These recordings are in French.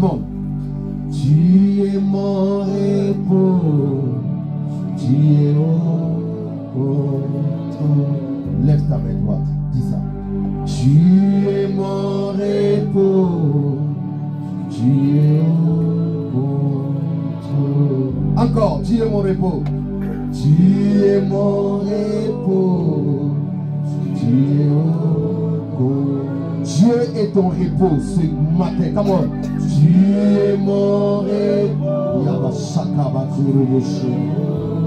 Bon. Tu es mon repos, tu es lève ta main droite, dis ça. Tu es mon repos, tu es encore, tu es mon repos. Tu es mon repos, tu es Dieu est ton repos ce matin. Come on. Tu es mon repos.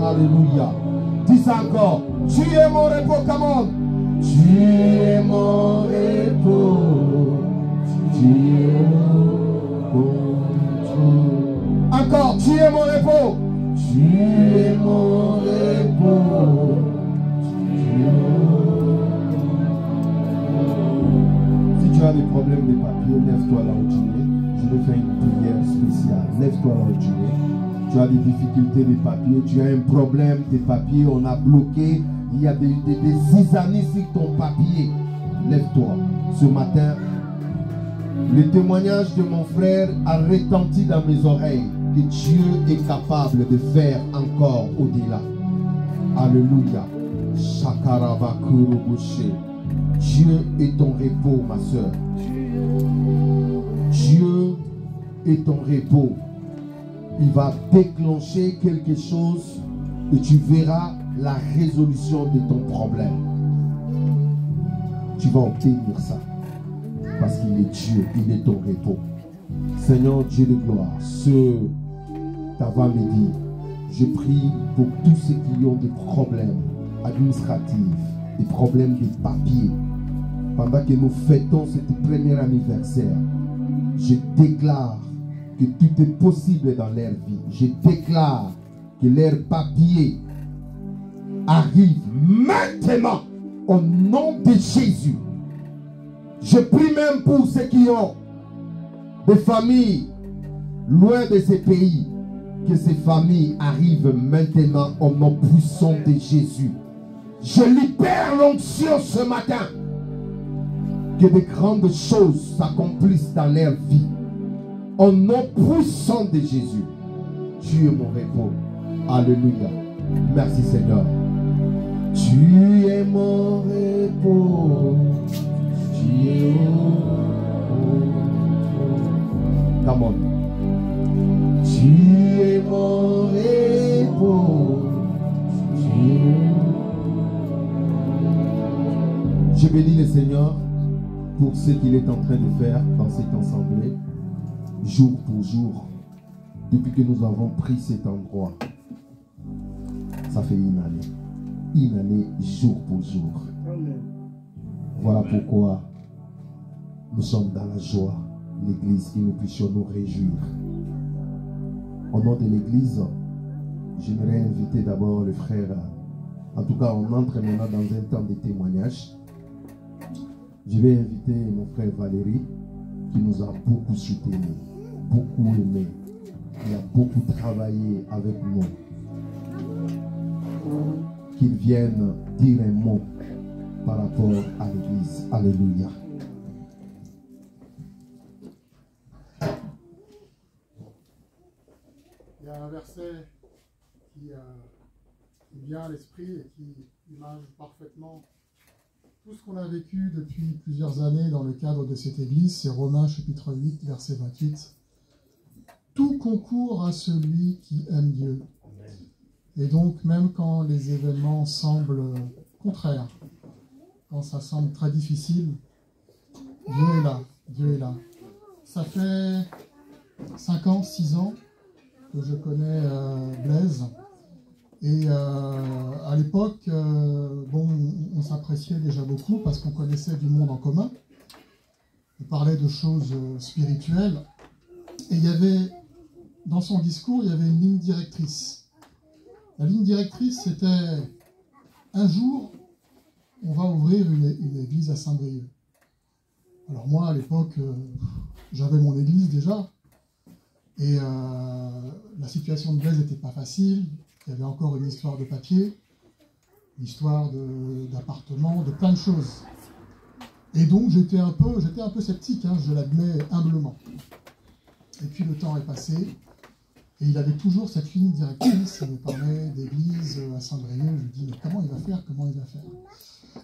Alléluia. Dis ça encore. Tu es mon repos. Come on. Tu es mon repos. Tu es encore. Tu es mon repos. Tu es mon repos. Si tu as des problèmes de papier, lève-toi là où tu es. Je vais faire une prière spéciale. Lève-toi là où tu es. Tu as des difficultés de papier, tu as un problème de papier, on a bloqué. Il y a des zizanies sur ton papier. Lève-toi. Ce matin, le témoignage de mon frère a retenti dans mes oreilles que Dieu est capable de faire encore au-delà. Alléluia. Dieu est ton repos, ma soeur. Dieu est ton repos. Il va déclencher quelque chose et tu verras la résolution de ton problème. Tu vas obtenir ça. Parce qu'il est Dieu, il est ton repos. Seigneur Dieu de gloire, ta voix me dit, je prie pour tous ceux qui ont des problèmes administratifs, des problèmes de papier. Pendant que nous fêtons ce premier anniversaire, je déclare que tout est possible dans leur vie. Je déclare que leur papier arrive maintenant au nom de Jésus. Je prie même pour ceux qui ont des familles loin de ces pays, que ces familles arrivent maintenant au nom puissant de Jésus. Je libère l'onction ce matin. Que de grandes choses s'accomplissent dans leur vie. Au nom puissant de Jésus. Tu es mon repos. Alléluia. Merci Seigneur. Tu es mon repos. Tu es Come on. Tu es mon repos. Je bénis le Seigneur pour ce qu'il est en train de faire dans cette assemblée, jour pour jour, depuis que nous avons pris cet endroit. Ça fait une année, jour pour jour. Voilà pourquoi nous sommes dans la joie, l'église, et nous puissions nous réjouir. Au nom de l'église, j'aimerais inviter d'abord le frère, en tout cas on entre maintenant dans un temps de témoignage. Je vais inviter mon frère Valérie, qui nous a beaucoup soutenu, beaucoup aimé. Il a beaucoup travaillé avec nous. Qu'il vienne dire un mot par rapport à l'église. Alléluia. Il y a un verset qui vient à l'esprit et qui image parfaitement tout ce qu'on a vécu depuis plusieurs années dans le cadre de cette église. C'est Romains chapitre 8, verset 28. Tout concourt à celui qui aime Dieu. Et donc, même quand les événements semblent contraires, quand ça semble très difficile, Dieu est là. Dieu est là. Ça fait 5 ans, 6 ans que je connais Blaise. Et à l'époque, on s'appréciait déjà beaucoup parce qu'on connaissait du monde en commun. On parlait de choses spirituelles. Et il y avait, dans son discours, il y avait une ligne directrice. La ligne directrice, c'était un jour, on va ouvrir une église à Saint-Brieuc. Alors moi, à l'époque, j'avais mon église déjà. Et la situation de Blaise n'était pas facile. Il y avait encore une histoire de papier, une histoire d'appartement, de plein de choses. Et donc j'étais un peu sceptique, hein, je l'admets humblement. Et puis le temps est passé, et il avait toujours cette ligne directrice. Il me parlait d'église à Saint-Brieuc. Je lui dis, mais comment il va faire? Comment il va faire?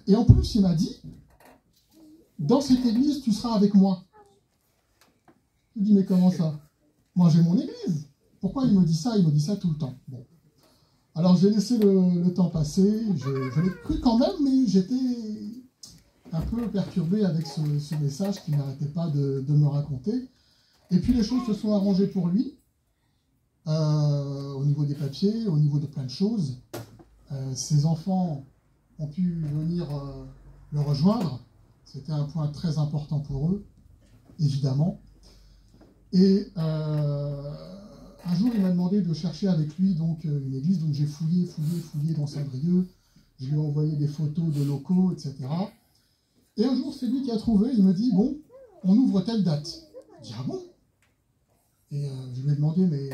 Et en plus, il m'a dit, dans cette église, tu seras avec moi. Je lui dis, mais comment ça? Moi, j'ai mon église. Pourquoi il me dit ça? Il me dit ça tout le temps. Bon. Alors, j'ai laissé le temps passer. Je l'ai cru quand même, mais j'étais un peu perturbé avec ce message qu'il n'arrêtait pas de me raconter. Et puis, les choses se sont arrangées pour lui, au niveau des papiers, au niveau de plein de choses. Ses enfants ont pu venir le rejoindre. C'était un point très important pour eux, évidemment. Et un jour, il m'a demandé de chercher avec lui donc, une église. Donc j'ai fouillé dans Saint-Brieuc. Je lui ai envoyé des photos de locaux, etc. Et un jour, c'est lui qui a trouvé. Il me dit, bon, on ouvre telle date. Je dis, ah bon? Et je lui ai demandé, mais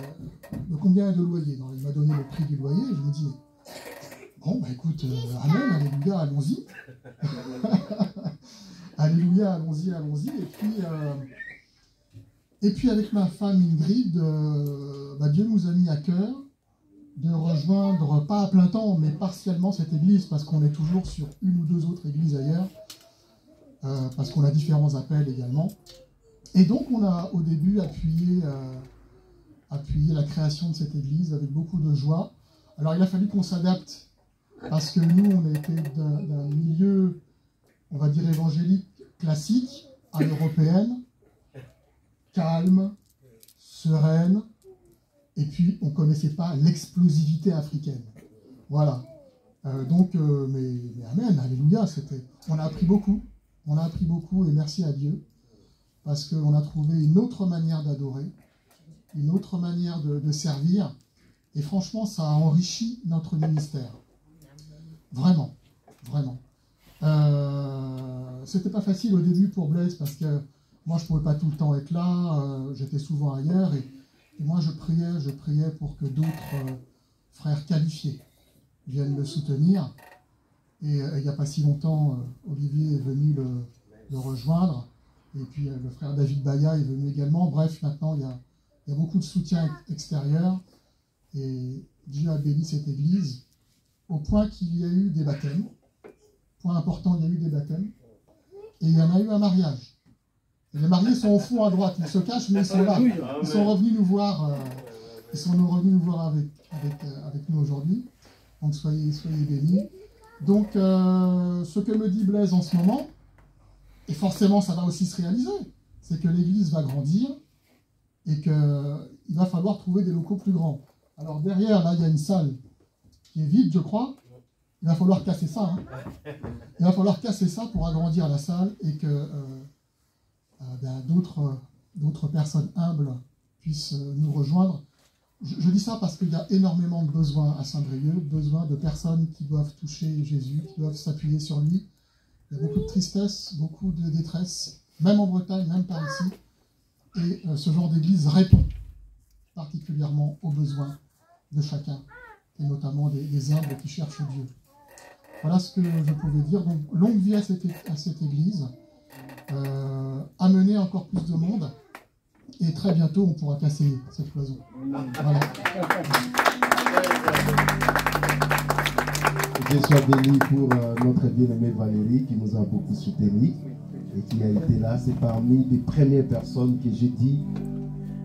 de combien est le loyer? Donc, il m'a donné le prix du loyer. Et je me dis, bon, bah écoute, amen, alléluia, allons-y. Alléluia, allons-y. Et puis avec ma femme Ingrid, Dieu nous a mis à cœur de rejoindre, pas à plein temps, mais partiellement cette église, parce qu'on est toujours sur une ou deux autres églises ailleurs, parce qu'on a différents appels également. Et donc on a au début appuyé la création de cette église avec beaucoup de joie. Alors il a fallu qu'on s'adapte, parce que nous on était d'un milieu, on va dire évangélique classique, à l'européenne, calme, sereine, et puis on ne connaissait pas l'explosivité africaine. Voilà. Mais amen, alléluia, on a appris beaucoup, et merci à Dieu, parce qu'on a trouvé une autre manière d'adorer, une autre manière de servir, et franchement, ça a enrichi notre ministère. Vraiment, vraiment. C'était pas facile au début pour Blaise, parce que moi, je ne pouvais pas tout le temps être là, j'étais souvent ailleurs, et moi, je priais pour que d'autres frères qualifiés viennent le soutenir. Et il n'y a pas si longtemps, Olivier est venu le rejoindre, et puis le frère David Baya est venu également. Bref, maintenant, il y a beaucoup de soutien extérieur, et Dieu a béni cette église, au point qu'il y a eu des baptêmes. Point important, il y a eu des baptêmes, et il y en a eu un mariage. Et les mariés sont au fond à droite, ils se cachent, mais ils sont là. Ils sont revenus nous voir, avec nous aujourd'hui. Donc soyez bénis. Donc ce que me dit Blaise en ce moment, et forcément ça va aussi se réaliser, c'est que l'église va grandir et qu'il va falloir trouver des locaux plus grands. Alors derrière, là, il y a une salle qui est vide, je crois. Il va falloir casser ça. Hein. Il va falloir casser ça pour agrandir la salle et que d'autres personnes humbles puissent nous rejoindre. Je dis ça parce qu'il y a énormément de besoins à Saint-Brieuc, besoin de personnes qui doivent toucher Jésus, qui doivent s'appuyer sur lui. Il y a beaucoup de tristesse, beaucoup de détresse, même en Bretagne, même par ici. Et ce genre d'église répond particulièrement aux besoins de chacun, et notamment des humbles qui cherchent Dieu. Voilà ce que je pouvais dire. Donc, longue vie à cette église. Amener encore plus de monde, et très bientôt on pourra casser cette cloison. Voilà. Dieu soit béni pour notre bien-aimée Valérie qui nous a beaucoup soutenus et qui a été là. C'est parmi les premières personnes que j'ai dit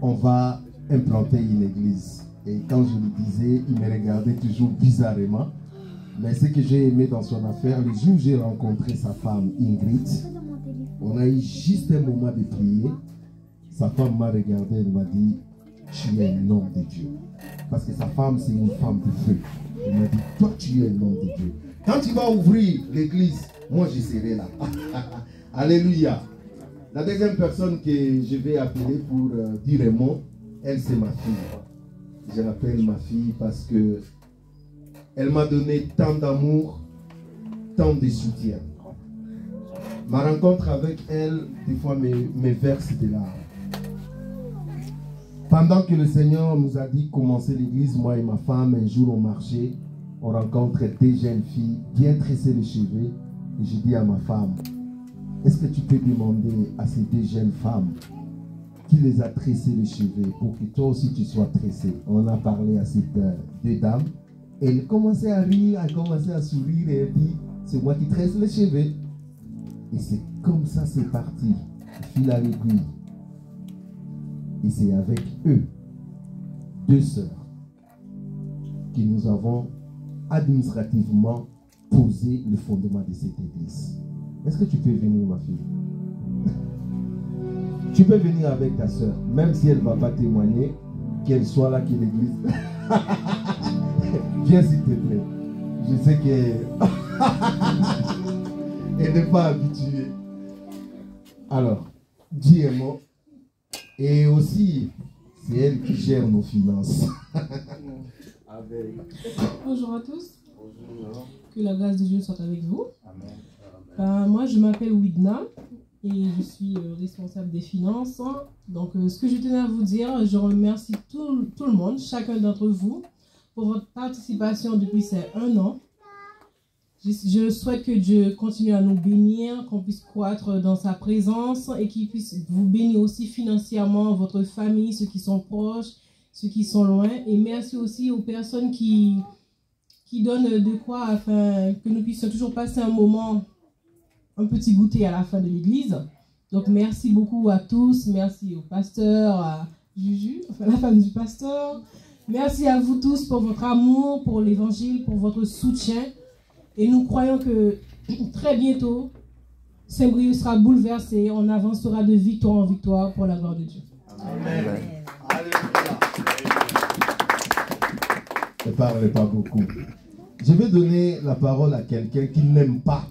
on va implanter une église. Et quand je le disais, il me regardait toujours bizarrement. Mais ce que j'ai aimé dans son affaire, le jour où j'ai rencontré sa femme Ingrid, on a eu juste un moment de prier. Sa femme m'a regardé, elle m'a dit, tu es un homme de Dieu. Parce que sa femme, c'est une femme de feu. Elle m'a dit, toi, tu es un homme de Dieu. Quand tu vas ouvrir l'église, moi, je serai là. Alléluia. La deuxième personne que je vais appeler pour dire un mot, elle, c'est ma fille. Je l'appelle ma fille parce que elle m'a donné tant d'amour, tant de soutien. Ma rencontre avec elle, des fois, me verse de larmes. Pendant que le Seigneur nous a dit commencer l'église, moi et ma femme, un jour on marchait, on rencontre deux jeunes filles, bien tressées les cheveux, et je dis à ma femme, est-ce que tu peux demander à ces deux jeunes femmes qui les a tressés les cheveux pour que toi aussi tu sois tressé. On a parlé à ces deux dames. Elle commençait à rire, elle commençait à sourire et elle dit, c'est moi qui tresse les cheveux. Et c'est comme ça c'est parti, fil à aiguille. Et c'est avec eux, deux sœurs, que nous avons administrativement posé le fondement de cette église. Est-ce que tu peux venir, ma fille? Tu peux venir avec ta sœur, même si elle ne va pas témoigner, qu'elle soit là, que l'église. Viens s'il te plaît. Je sais qu'elle n'est pas habituée. Alors, dis un mot. Et aussi, c'est elle qui gère nos finances. Bonjour à tous. Bonjour. Que la grâce de Dieu soit avec vous. Amen. Moi, je m'appelle Widna et je suis responsable des finances. Donc, ce que je tenais à vous dire, je remercie tout le monde, chacun d'entre vous, pour votre participation depuis ces 1 an. Je souhaite que Dieu continue à nous bénir, qu'on puisse croître dans sa présence et qu'il puisse vous bénir aussi financièrement, votre famille, ceux qui sont proches, ceux qui sont loin. Et merci aussi aux personnes qui donnent de quoi afin que nous puissions toujours passer un moment, un petit goûter à la fin de l'église. Donc merci beaucoup à tous, merci au pasteur, à Juju, enfin la femme du pasteur. Merci à vous tous pour votre amour, pour l'évangile, pour votre soutien. Et nous croyons que très bientôt, Saint-Brieuc sera bouleversé. On avancera de victoire en victoire pour la gloire de Dieu. Amen. Ne parlez pas beaucoup. Je vais donner la parole à quelqu'un qui n'aime pas.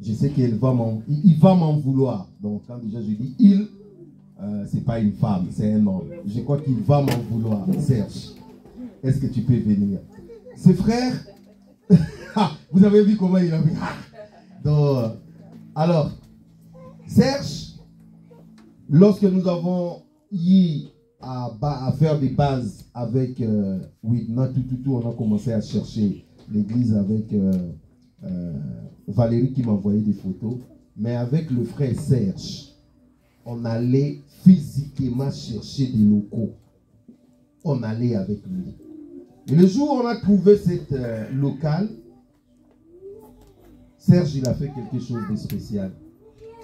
Je sais qu'il va m'en vouloir. Donc quand déjà je dis il, c'est pas une femme, c'est un homme. Je crois qu'il va m'en vouloir. Serge, est-ce que tu peux venir? Ses frères, vous avez vu comment il a vu. Donc, alors, Serge, lorsque nous avons eu à faire des bases avec Widna, on a commencé à chercher l'église avec Valérie qui m'envoyait des photos, mais avec le frère Serge, on allait physiquement chercher des locaux. On allait avec lui. Et le jour où on a trouvé cette local, Serge, il a fait quelque chose de spécial.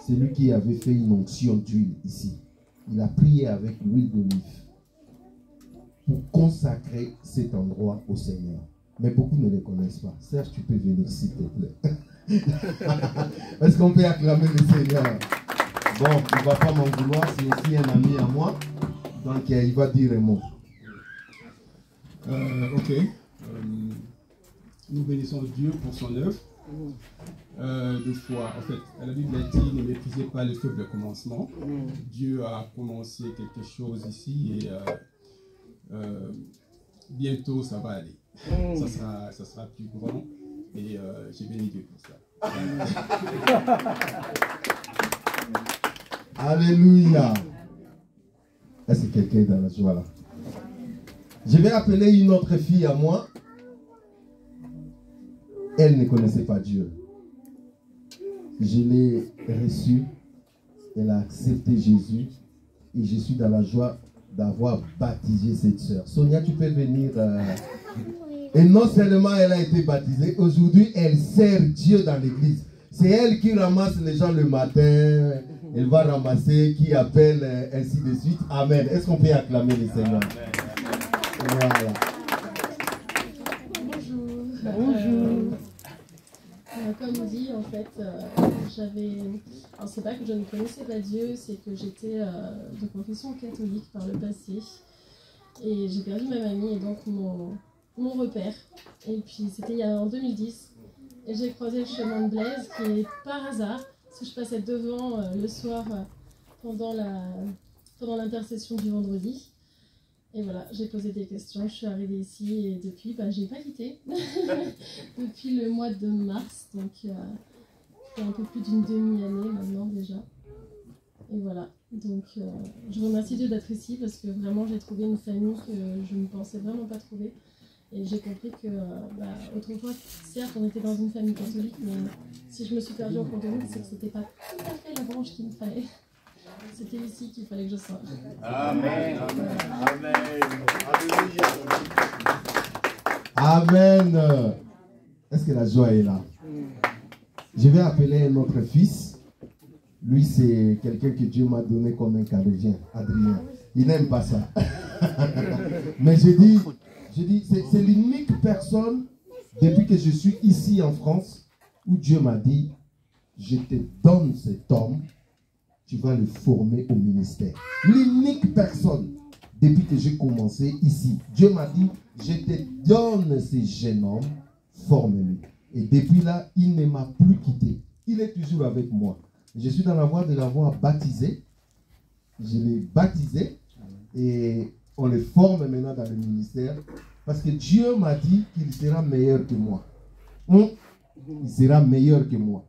C'est lui qui avait fait une onction d'huile ici. Il a prié avec l'huile d'olive pour consacrer cet endroit au Seigneur. Mais beaucoup ne le connaissent pas. Serge, tu peux venir s'il te plaît. Est-ce qu'on peut acclamer le Seigneur? Bon, il ne va pas m'en vouloir, c'est aussi un ami à moi. Donc, il va dire un mot. Ok. Nous bénissons Dieu pour son œuvre. De foi. En fait, la Bible a dit, ne méprisez pas le faible commencement. Dieu a commencé quelque chose ici et bientôt ça va aller. Ça sera plus grand et j'ai béni Dieu pour ça. Alléluia. Est-ce que quelqu'un est dans la joie là? Je vais appeler une autre fille à moi. Elle ne connaissait pas Dieu. Je l'ai reçue. Elle a accepté Jésus. Et je suis dans la joie d'avoir baptisé cette sœur. Sonia, tu peux venir. Et non seulement elle a été baptisée, aujourd'hui elle sert Dieu dans l'église. C'est elle qui ramasse les gens le matin. Elle va ramasser, qui appelle, ainsi de suite. Amen. Est-ce qu'on peut acclamer le Seigneur? Voilà. Bonjour. Comme on dit, en fait, alors c'est pas que je ne connaissais pas Dieu, c'est que j'étais de confession catholique par le passé. Et j'ai perdu ma mamie et donc mon repère. Et puis c'était en 2010. Et j'ai croisé le chemin de Blaise qui est par hasard, parce que je passais devant le soir pendant l'intercession du vendredi. Et voilà, j'ai posé des questions, je suis arrivée ici et depuis, j'ai pas quitté. Depuis le mois de mars, donc il y a un peu plus d'une demi-année maintenant déjà. Et voilà, donc je remercie Dieu d'être ici parce que vraiment j'ai trouvé une famille que je ne pensais vraiment pas trouver. Et j'ai compris que autrefois, certes, on était dans une famille catholique, mais si je me suis perdue en cours de route, c'est que c'était pas tout à fait la branche qu'il me fallait. c'était ici qu'il fallait que je sois. Amen. Amen. Amen. Est-ce que la joie est là? Je vais appeler un autre fils. Lui, c'est quelqu'un que Dieu m'a donné comme un cadeau. Viens, Adrien. Il n'aime pas ça. Mais je dis, c'est l'unique personne, depuis que je suis ici en France, où Dieu m'a dit, je te donne cet homme, tu vas le former au ministère. L'unique personne, depuis que j'ai commencé ici, Dieu m'a dit, je te donne ce jeune homme, forme-le. Et depuis là, il ne m'a plus quitté. Il est toujours avec moi. Je suis dans la voie de l'avoir baptisé. Je l'ai baptisé et on le forme maintenant dans le ministère parce que Dieu m'a dit qu'il sera meilleur que moi. Il sera meilleur que moi.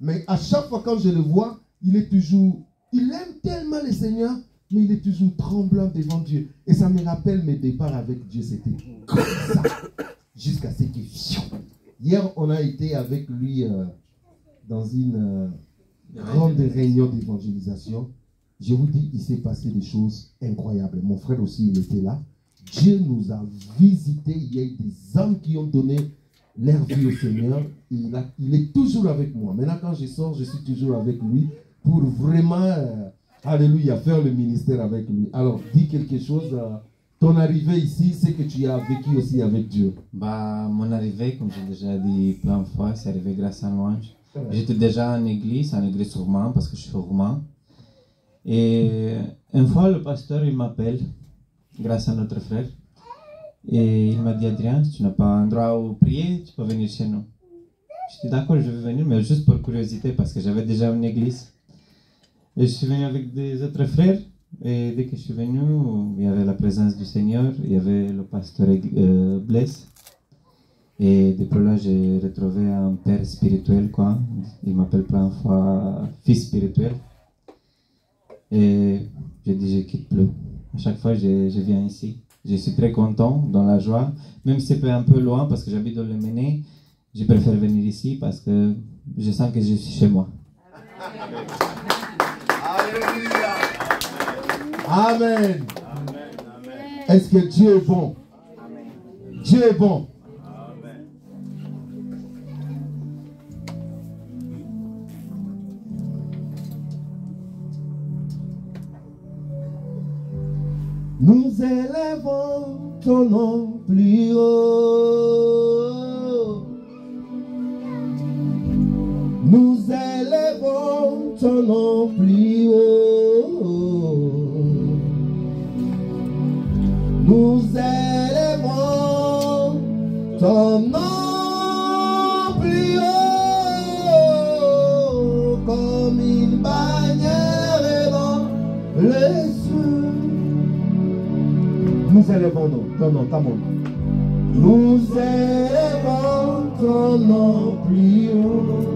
Mais à chaque fois quand je le vois, il aime tellement le Seigneur, mais il est toujours tremblant devant Dieu. Et ça me rappelle mes départs avec Dieu. C'était comme ça. Jusqu'à ce que... Hier, on a été avec lui dans une grande réunion d'évangélisation. Je vous dis, il s'est passé des choses incroyables. Mon frère aussi, il était là. Dieu nous a visités. Il y a eu des âmes qui ont donné leur vie au Seigneur. Il est toujours avec moi. Maintenant, quand je sors, je suis toujours avec lui pour vraiment, alléluia, faire le ministère avec lui. Alors, dis quelque chose. Ton arrivée ici, c'est que tu as vécu aussi avec Dieu. Mon arrivée, comme j'ai déjà dit plein de fois, c'est arrivé grâce à Louange. J'étais déjà en église roumain, parce que je suis roumain. Et une fois, le pasteur, il m'appelle, grâce à notre frère. Et il m'a dit, Adrien, si tu n'as pas un endroit où prier, tu peux venir chez nous. J'étais d'accord, je vais venir, mais juste pour curiosité, parce que j'avais déjà une église. Et je suis venu avec des autres frères. Et dès que je suis venu, il y avait la présence du Seigneur, il y avait le pasteur Blaise. Et depuis là, j'ai retrouvé un père spirituel, quoi. Il m'appelle plein de fois fils spirituel. Et je dis, je quitte plus. À chaque fois, je viens ici. Je suis très content, dans la joie. Même si c'est un peu loin, parce que j'habite dans le Méné, je préfère venir ici parce que je sens que je suis chez moi. Alléluia. Amen. Est-ce que Dieu est bon? Dieu est bon. Nous élèvons ton nom plus haut. Nous élèvons ton nom plus haut. Nous élèvons ton nom plus haut, comme une bannière dans les cieux. Nous élèvons ton nom, ta mon. Nous élèvons ton nom plus haut.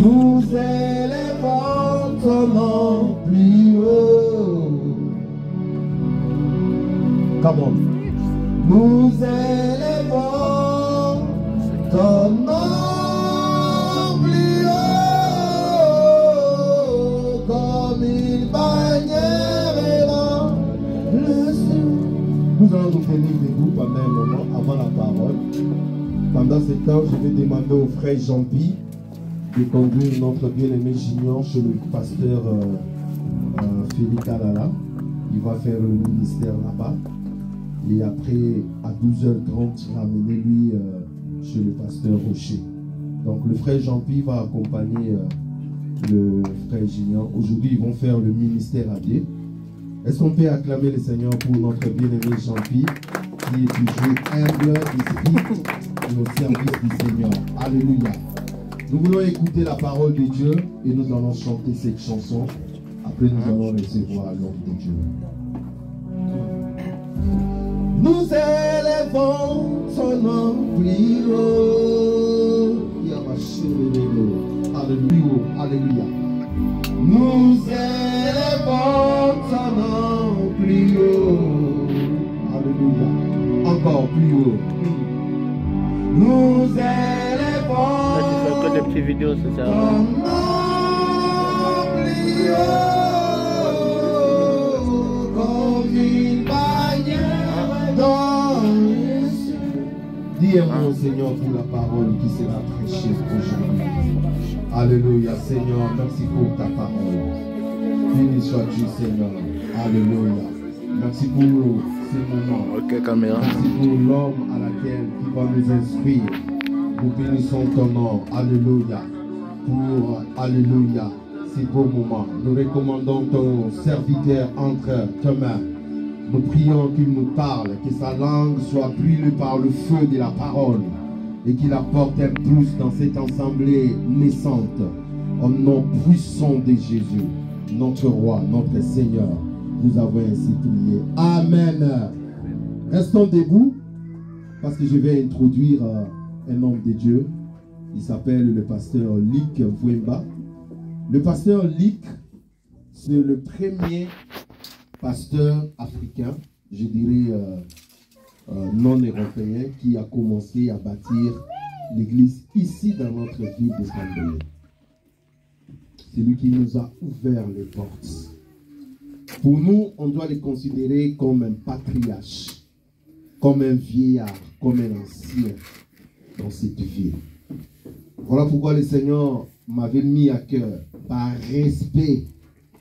Nous élèvons ton nom plus haut. Come on. Nous élèvons ton nom plus haut, comme une bannière dans le ciel. Nous allons nous tenir debout pendant un moment avant la parole. Pendant ce temps, je vais demander au frère Jean-Pierre de conduire notre bien-aimé Junior chez le pasteur Félix Alala. Il va faire le ministère là-bas. Et après, à 12h30, ramener lui chez le pasteur Rocher. Donc le frère Jean-Pierre va accompagner le frère Junior. Aujourd'hui, ils vont faire le ministère à Dieu. Est-ce qu'on peut acclamer le Seigneur pour notre bien-aimé Jean-Pierre, qui est toujours humble d'esprit et au service du Seigneur. Alléluia. Nous voulons écouter la parole de Dieu et nous allons chanter cette chanson. Après, nous allons recevoir l'ordre de Dieu. Nous élèvons son nom plus haut. Alléluia. Alléluia. Nous élèvons son nom plus haut. Alléluia. Encore plus haut. Nous élèvons ces vidéos, ça sert à Dis un mot, Seigneur, pour la parole qui sera prêchée aujourd'hui. Alléluia, Seigneur, merci pour ta parole. Béni sois-tu, Seigneur. Alléluia. Merci pour ces moments. Ok, caméra. Merci pour l'homme à laquelle qui va nous instruire. Nous bénissons ton nom. Alléluia. Pour, alléluia, ces beaux moments. Nous recommandons ton serviteur entre tes mains. Nous prions qu'il nous parle, que sa langue soit brûlée par le feu de la parole et qu'il apporte un plus dans cette assemblée naissante. Au nom puissant de Jésus, notre roi, notre Seigneur, nous avons ainsi prié. Amen. Restons debout parce que je vais introduire un homme de Dieu. Il s'appelle le pasteur Lick Vouemba. Le pasteur Lick, c'est le premier pasteur africain, je dirais non européen, qui a commencé à bâtir l'église ici dans notre ville de Saint-Denis. C'est lui qui nous a ouvert les portes. Pour nous, on doit le considérer comme un patriarche, comme un vieillard, comme un ancien dans cette ville. Voilà pourquoi le Seigneur m'avait mis à cœur, par respect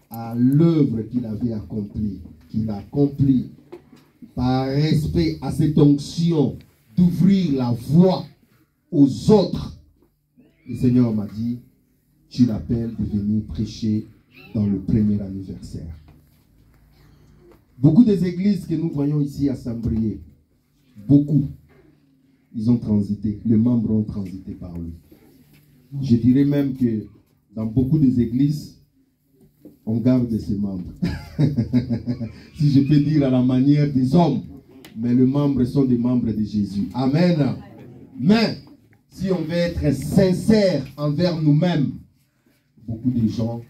à l'œuvre qu'il avait accomplie, qu'il a accomplie, par respect à cette onction d'ouvrir la voie aux autres. Le Seigneur m'a dit, tu l'appelles de venir prêcher dans le premier anniversaire. Beaucoup des églises que nous voyons ici à Saint-Brieuc, beaucoup, ils ont transité, les membres ont transité par lui. Je dirais même que dans beaucoup des églises, on garde ses membres. Si je peux dire à la manière des hommes, mais les membres sont des membres de Jésus. Amen. Mais, si on veut être sincère envers nous-mêmes, beaucoup de gens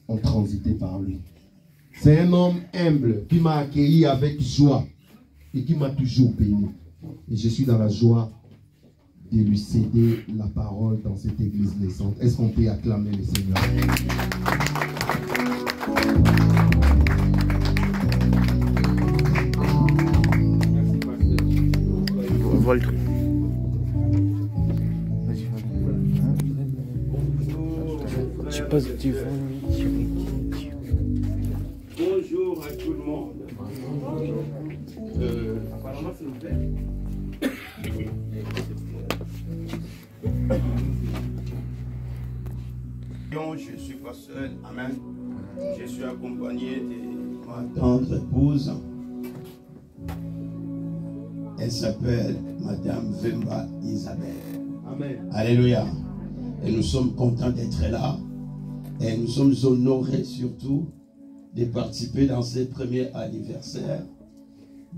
ont transité par lui. C'est un homme humble qui m'a accueilli avec joie et qui m'a toujours béni. Et je suis dans la joie de lui céder la parole dans cette église naissante. Est-ce qu'on peut acclamer le Seigneur? Volt. Tu passes du Bonjour à tout le monde. Apparemment, c'est ouvert. Je suis pas seul, amen. Je suis accompagné de ma tendre épouse. Elle s'appelle Madame Vemba Isabelle. Amen. Alléluia. Et nous sommes contents d'être là. Et nous sommes honorés surtout de participer dans ce premier anniversaire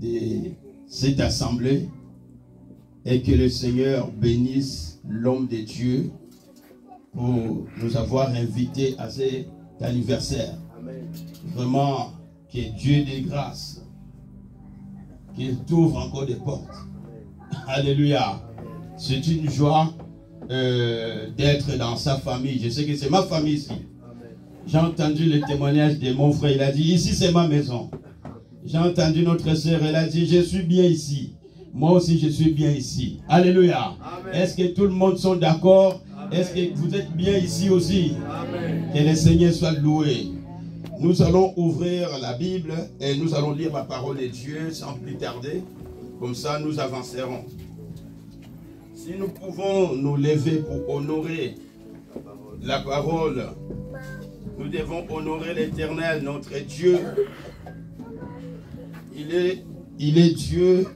de cette assemblée. Et que le Seigneur bénisse l'homme de Dieu pour nous avoir invités à cet anniversaire. Amen. Vraiment, que Dieu de grâce, qu'il t'ouvre encore des portes. Alléluia. C'est une joie d'être dans sa famille. Je sais que c'est ma famille ici. J'ai entendu le témoignage de mon frère. Il a dit, ici c'est ma maison. J'ai entendu notre sœur. Elle a dit, je suis bien ici. Moi aussi, je suis bien ici. Alléluia. Est-ce que tout le monde sont d'accord? Est-ce que vous êtes bien ici aussi? Amen. Que le Seigneur soit loué. Nous allons ouvrir la Bible et nous allons lire la parole de Dieu sans plus tarder. Comme ça, nous avancerons. Si nous pouvons nous lever pour honorer la parole, nous devons honorer l'Éternel, notre Dieu. Il est Dieu.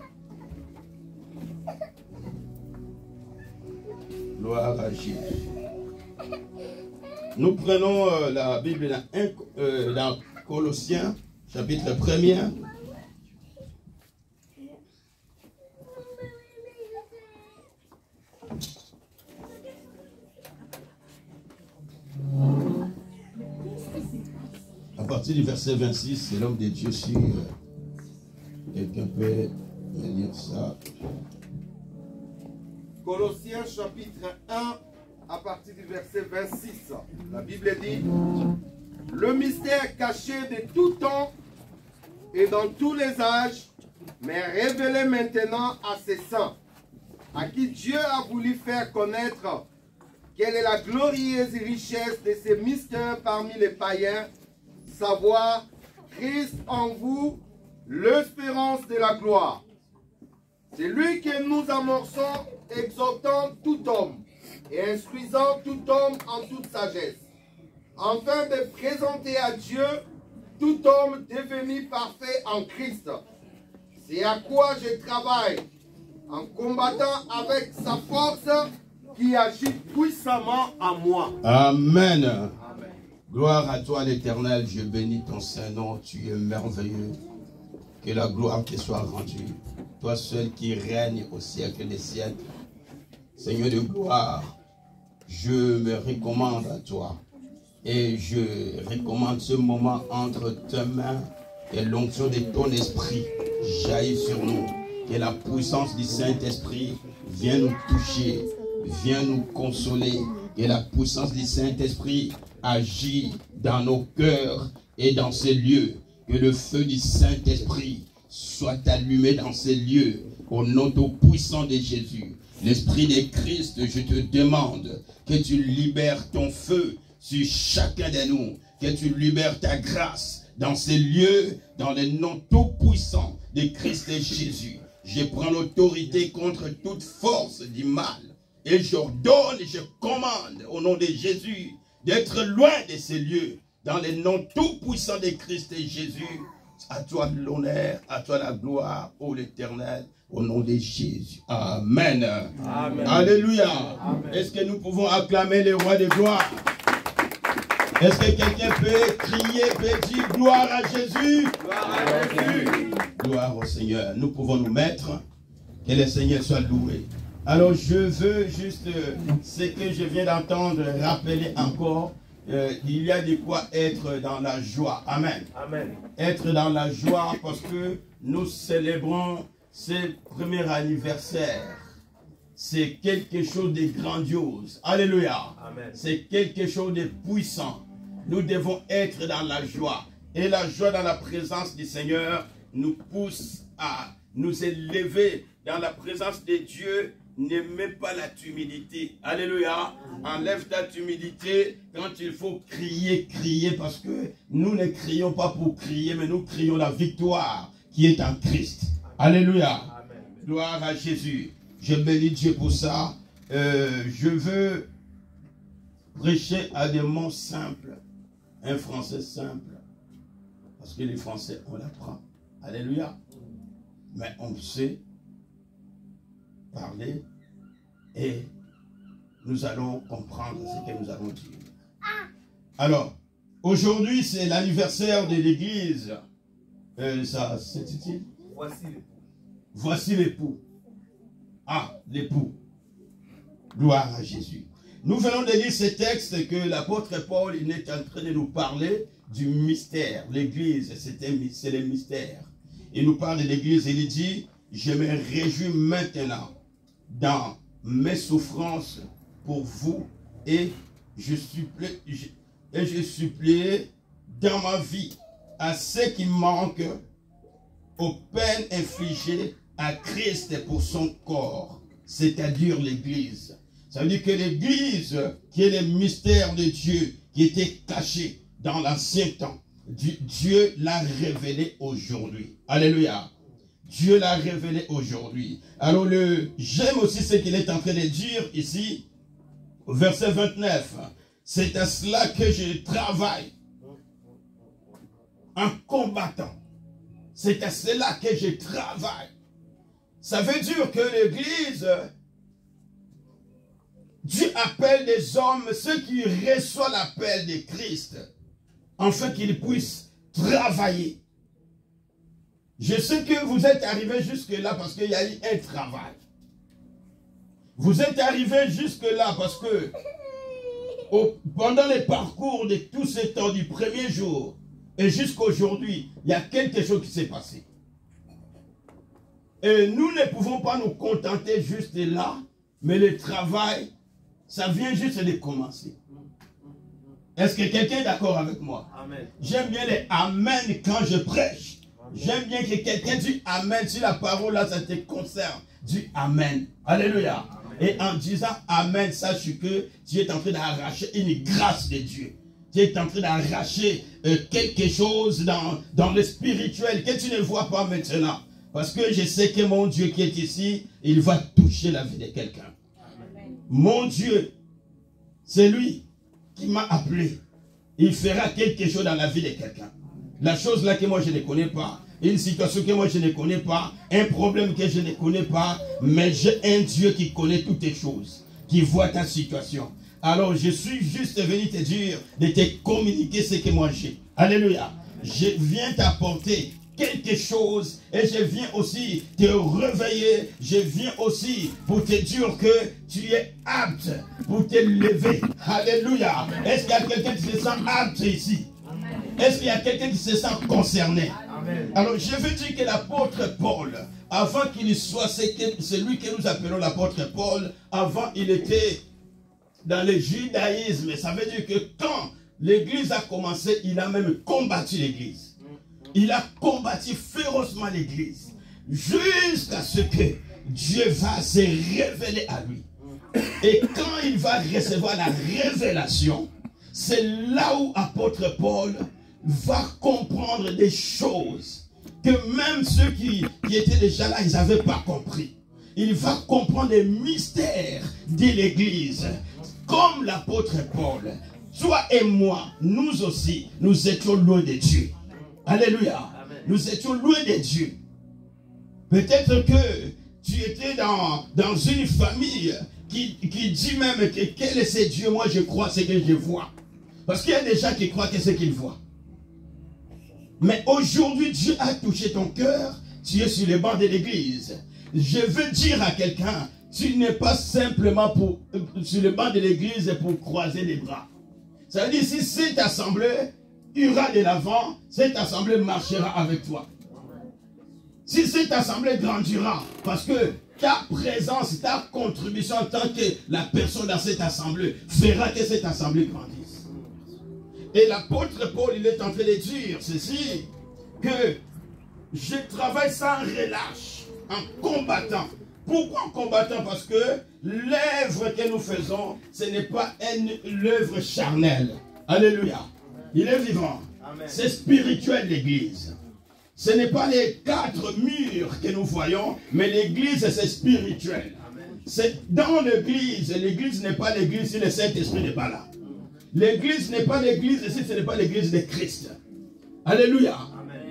Gloire à Jésus. Nous prenons la Bible dans Colossiens, chapitre 1er. À partir du verset 26, c'est l'homme de Dieu sur. Quelqu'un peut me lire ça. Colossiens chapitre 1 à partir du verset 26. La Bible dit, le mystère caché de tout temps et dans tous les âges, mais révélé maintenant à ses saints, à qui Dieu a voulu faire connaître quelle est la glorieuse richesse de ces mystères parmi les païens, savoir Christ en vous, l'espérance de la gloire. C'est lui que nous amorçons, exhortant tout homme et instruisant tout homme en toute sagesse, afin de présenter à Dieu tout homme devenu parfait en Christ. C'est à quoi je travaille, en combattant avec sa force qui agit puissamment en moi. Amen. Amen. Gloire à toi l'Éternel, je bénis ton Saint-Nom, tu es merveilleux. Que la gloire te soit rendue. Toi seul qui règne au siècle des siècles. Seigneur de gloire, je me recommande à toi. Et je recommande ce moment entre tes mains et l'onction de ton esprit jaillit sur nous. Que la puissance du Saint-Esprit vienne nous toucher, vienne nous consoler. Que la puissance du Saint-Esprit agit dans nos cœurs et dans ces lieux. Que le feu du Saint-Esprit soit allumé dans ces lieux. Au nom tout puissant de Jésus. L'Esprit de Christ, je te demande que tu libères ton feu sur chacun de nous. Que tu libères ta grâce dans ces lieux, dans le nom tout puissant de Christ et Jésus. Je prends l'autorité contre toute force du mal. Et j'ordonne et je commande au nom de Jésus d'être loin de ces lieux. Dans le nom tout puissant de Christ et Jésus. À toi l'honneur, à toi la gloire, ô l'Éternel, au nom de Jésus. Amen. Amen. Alléluia. Est-ce que nous pouvons acclamer le roi de gloire? Est-ce que quelqu'un peut crier, peut dire gloire à Jésus? Gloire à Jésus. Gloire au Seigneur. Nous pouvons nous mettre. Que le Seigneur soit loué. Alors je veux juste ce que je viens d'entendre rappeler encore. Il y a de quoi être dans la joie. Amen. Amen. Être dans la joie parce que nous célébrons ce premier anniversaire. C'est quelque chose de grandiose. Alléluia. C'est quelque chose de puissant. Nous devons être dans la joie. Et la joie dans la présence du Seigneur nous pousse à nous élever dans la présence de Dieu. N'aimez pas la timidité. Alléluia. Enlève ta timidité quand il faut crier, crier. Parce que nous ne crions pas pour crier, mais nous crions la victoire qui est en Christ. Alléluia. Amen. Gloire à Jésus. Je bénis Dieu pour ça. Je veux prêcher à des mots simples. Un français simple. Parce que les Français, on l'apprend. Alléluia. Mais on sait parler et nous allons comprendre ce que nous allons dire. Alors, aujourd'hui, c'est l'anniversaire de l'église. Ça, c'est-il? Voici l'époux. Voici l'époux. Ah, l'époux. Gloire à Jésus. Nous venons de lire ce texte que l'apôtre Paul il est en train de nous parler du mystère. L'église, c'est le mystère. Il nous parle de l'église et il dit, je me réjouis maintenant dans mes souffrances pour vous et je supplie dans ma vie à ceux qui manquent aux peines infligées à Christ pour son corps, c'est-à-dire l'église. Ça veut dire que l'église, qui est le mystère de Dieu, qui était caché dans l'ancien temps, Dieu l'a révélé aujourd'hui. Alléluia. Dieu l'a révélé aujourd'hui. Alors j'aime aussi ce qu'il est en train de dire ici, au verset 29. C'est à cela que je travaille en combattant. C'est à cela que je travaille. Ça veut dire que l'église, Dieu appelle des hommes, ceux qui reçoivent l'appel de Christ, afin qu'ils puissent travailler. Je sais que vous êtes arrivés jusque-là parce qu'il y a eu un travail. Vous êtes arrivés jusque-là parce que pendant le parcours de tout ce temps du premier jour et jusqu'à aujourd'hui, il y a quelque chose qui s'est passé. Et nous ne pouvons pas nous contenter juste là, mais le travail Ça vient juste de commencer. Est-ce que quelqu'un est d'accord avec moi? J'aime bien les amen quand je prêche. J'aime bien que quelqu'un dise amen. Si la parole là, ça te concerne, dis amen. Alléluia. Et en disant amen, sache que tu es en train d'arracher une grâce de Dieu. Tu es en train d'arracher quelque chose dans le spirituel que tu ne vois pas maintenant. Parce que je sais que mon Dieu qui est ici, il va toucher la vie de quelqu'un. Mon Dieu, c'est lui qui m'a appelé. Il fera quelque chose dans la vie de quelqu'un. La chose là que moi je ne connais pas, une situation que moi je ne connais pas, un problème que je ne connais pas, mais j'ai un Dieu qui connaît toutes les choses, qui voit ta situation. Alors je suis juste venu te dire, de te communiquer ce que moi j'ai. Alléluia. Je viens t'apporter quelque chose et je viens aussi te réveiller. Je viens aussi pour te dire que tu es apte pour te lever. Alléluia. Est-ce qu'il y a quelqu'un qui se sent apte ici? Est-ce qu'il y a quelqu'un qui se sent concerné? Amen. Alors je veux dire que l'apôtre Paul, avant qu'il soit celui que nous appelons l'apôtre Paul, avant il était dans le judaïsme. Ça veut dire que quand l'église a commencé, il a même combattu l'église. Il a combattu férocement l'église. Jusqu'à ce que Dieu va se révéler à lui. Et quand il va recevoir la révélation, c'est là où l'apôtre Paul va comprendre des choses que même ceux qui étaient déjà là, ils n'avaient pas compris. Il va comprendre les mystères de l'église. Comme l'apôtre Paul, toi et moi, nous aussi, nous étions loin de Dieu. Alléluia. Amen. Nous étions loin de Dieu. Peut-être que tu étais dans une famille qui dit même que quel est ce Dieu? Moi je crois ce que je vois. Parce qu'il y a des gens qui croient que c'est ce qu'ils voient. Mais aujourd'hui Dieu a touché ton cœur. Tu es sur les bancs de l'église. Je veux dire à quelqu'un, tu n'es pas simplement sur le banc de l'église pour croiser les bras. Ça veut dire si cette assemblée ira de l'avant, cette assemblée marchera avec toi. Si cette assemblée grandira, parce que ta présence, ta contribution en tant que la personne dans cette assemblée fera que cette assemblée grandisse. Et l'apôtre Paul, il est en train de dire ceci, que je travaille sans relâche, en combattant. Pourquoi en combattant? Parce que l'œuvre que nous faisons, ce n'est pas une œuvre charnelle. Alléluia. Il est vivant. C'est spirituel l'église. Ce n'est pas les 4 murs que nous voyons, mais l'église c'est spirituel. C'est dans l'église. L'église n'est pas l'église si le Saint-Esprit n'est pas là. L'église n'est pas l'église si ce n'est pas l'église de Christ. Alléluia.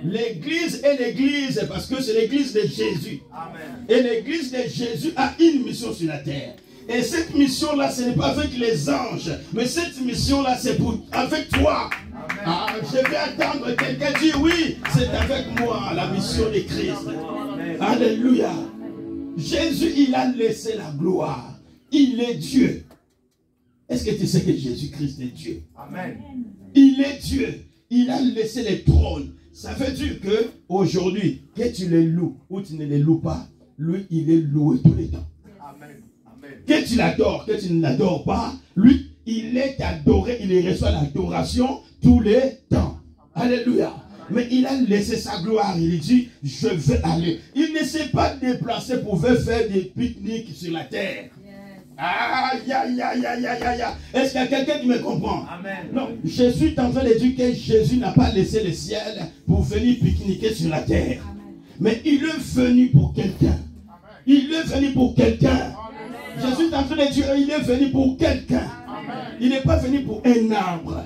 L'église est l'église parce que c'est l'église de Jésus. Amen. Et l'église de Jésus a une mission sur la terre. Et cette mission-là, ce n'est pas avec les anges, mais cette mission-là, c'est avec toi. Ah, je vais attendre quelqu'un dire oui, c'est avec moi la mission de Christ. Amen. Alléluia. Jésus, il a laissé la gloire. Il est Dieu. Est-ce que tu sais que Jésus-Christ est Dieu? Amen. Il est Dieu. Il a laissé les trônes. Ça veut dire que aujourd'hui, que tu les loues ou tu ne les loues pas, lui, il est loué tous les temps. Amen. Amen. Que tu l'adores, que tu ne l'adores pas, lui, il est adoré, il reçoit l'adoration tous les temps. Alléluia. Mais il a laissé sa gloire, il dit, je veux aller. Il ne s'est pas déplacé pour faire des pique-niques sur la terre. Aïe, aïe, aïe, aïe, aïe, aïe. Est-ce qu'il y a quelqu'un qui me comprend? Amen. Non, je suis en train de dire que Jésus n'a pas laissé le ciel pour venir pique-niquer sur la terre. Amen. Mais il est venu pour quelqu'un. Il est venu pour quelqu'un. Je suis en train de dire, il est venu pour quelqu'un. Il n'est pas venu pour un arbre.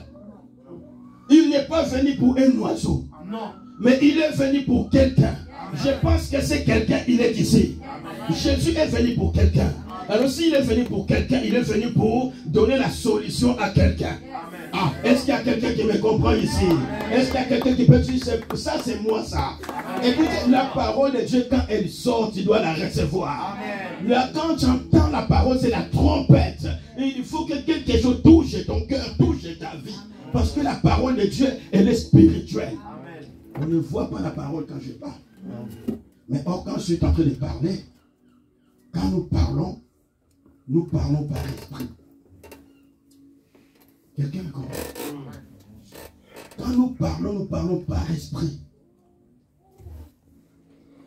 Il n'est pas venu pour un oiseau. Non. Mais il est venu pour quelqu'un. Je pense que c'est quelqu'un, il est ici. Jésus est venu pour quelqu'un. Alors s'il est venu pour quelqu'un, il est venu pour donner la solution à quelqu'un. Ah, est-ce qu'il y a quelqu'un qui me comprend ici? Est-ce qu'il y a quelqu'un qui peut dire, ça c'est moi ça? Écoutez, la parole de Dieu, quand elle sort, tu dois la recevoir. Là, quand tu entends la parole, c'est la trompette. Et il faut que quelque chose touche ton cœur, touche ta vie. Parce que la parole de Dieu, elle est spirituelle. On ne voit pas la parole quand je parle. Mais or, quand je suis en train de parler, quand nous parlons par l'esprit. Quelqu'un me comprend? Quand nous parlons par esprit.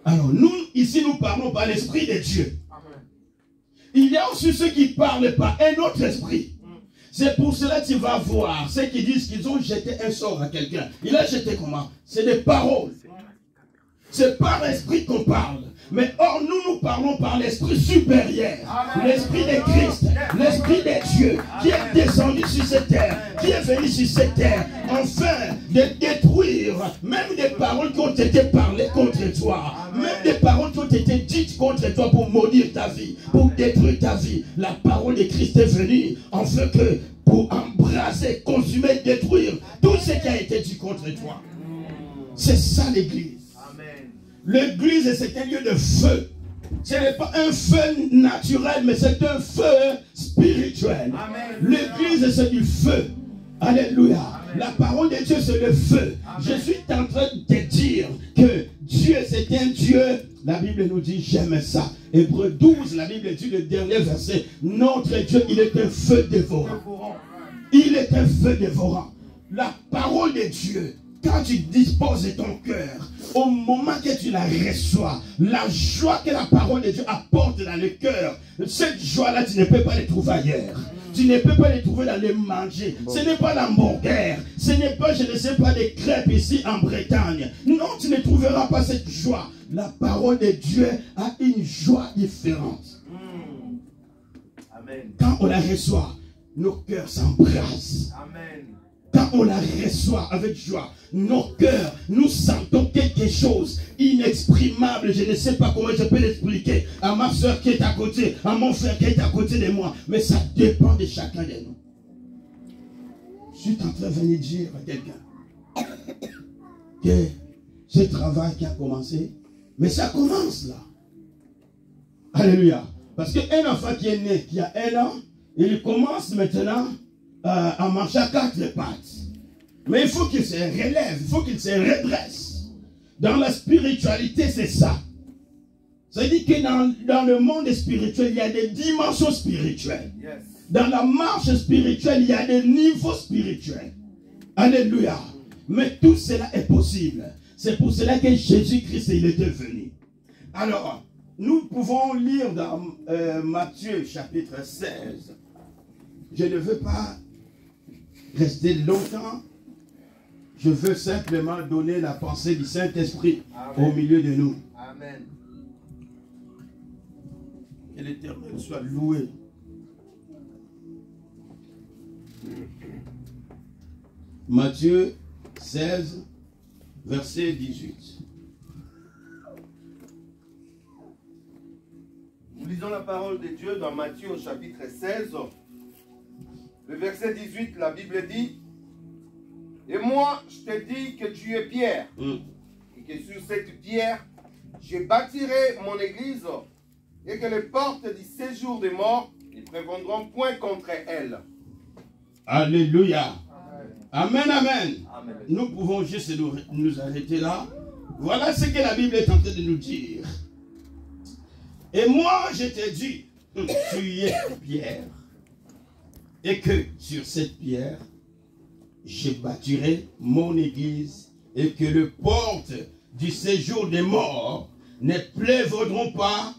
Alors nous, ici, nous parlons par l'esprit de Dieu. Il y a aussi ceux qui parlent par un autre esprit. C'est pour cela que tu vas voir ceux qui disent qu'ils ont jeté un sort à quelqu'un. Il a jeté comment? C'est des paroles. C'est par l'esprit qu'on parle. Mais or, nous parlons par l'esprit supérieur. L'esprit de Christ. L'esprit de Dieu qui est descendu sur cette terre. Qui est venu sur cette terre. Afin de détruire même des paroles qui ont été parlées contre toi. Même des paroles qui ont été dites contre toi pour maudire ta vie. Pour détruire ta vie. La parole de Christ est venue afin que pour embraser, consumer, détruire tout ce qui a été dit contre toi. C'est ça l'église. L'église, c'est un lieu de feu. Ce n'est pas un feu naturel, mais c'est un feu spirituel. L'église, c'est du feu. Alléluia. Amen. La parole de Dieu, c'est le feu. Amen. Je suis en train de te dire que Dieu, c'est un Dieu. La Bible nous dit, j'aime ça. Hébreux 12, la Bible dit, le dernier verset. Notre Dieu, il est un feu dévorant. Il est un feu dévorant. La parole de Dieu, quand tu disposes de ton cœur, au moment que tu la reçois, la joie que la parole de Dieu apporte dans le cœur, cette joie-là, tu ne peux pas la trouver ailleurs. Tu ne peux pas les trouver dans les manger. Ce n'est pas l'hamburger. Ce n'est pas, je ne sais pas, des crêpes ici en Bretagne. Non, tu ne trouveras pas cette joie. La parole de Dieu a une joie différente. Amen. Quand on la reçoit, nos cœurs s'embrassent. Amen. Quand on la reçoit avec joie, nos cœurs, nous sentons quelque chose inexprimable. Je ne sais pas comment je peux l'expliquer à ma soeur qui est à côté, à mon frère qui est à côté de moi. Mais ça dépend de chacun de nous. Je suis en train de venir dire à quelqu'un que ce travail qui a commencé, mais ça commence là. Alléluia. Parce qu'un enfant qui est né, qui a 1 an, il commence maintenant à marcher à 4 pattes. Mais il faut qu'il se relève, il faut qu'il se redresse. Dans la spiritualité, c'est ça. Ça veut dire que dans le monde spirituel, il y a des dimensions spirituelles. Yes. Dans la marche spirituelle, il y a des niveaux spirituels. Alléluia. Mais tout cela est possible. C'est pour cela que Jésus-Christ, il était venu. Alors, nous pouvons lire dans Matthieu chapitre 16. Je ne veux pas rester longtemps. Je veux simplement donner la pensée du Saint-Esprit au milieu de nous. Amen. Que l'Éternel soit loué. Matthieu 16, verset 18. Nous lisons la parole de Dieu dans Matthieu au chapitre 16. Le verset 18, la Bible dit: et moi, je te dis que tu es Pierre, et que sur cette pierre, je bâtirai mon église, et que les portes du séjour des morts ne prévaudront point contre elle. Alléluia. Amen, amen. Amen. Nous pouvons juste nous arrêter là. Voilà ce que la Bible est en train de nous dire. Et moi, je te dis, tu es Pierre, et que sur cette pierre, je bâtirai mon église, et que les portes du séjour des morts ne prévaudront pas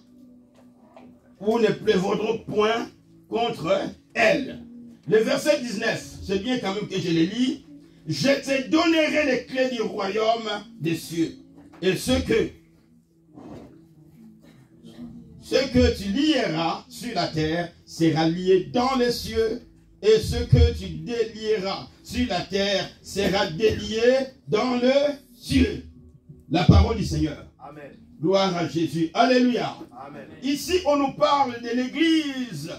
ou ne prévaudront point contre elle. Le verset 19, c'est bien quand même que je le lis. Je te donnerai les clés du royaume des cieux. Et ce que tu lieras sur la terre sera lié dans les cieux. Et ce que tu délieras sur la terre sera délié dans le ciel. La parole du Seigneur. Amen. Gloire à Jésus. Alléluia. Amen. Ici, on nous parle de l'église.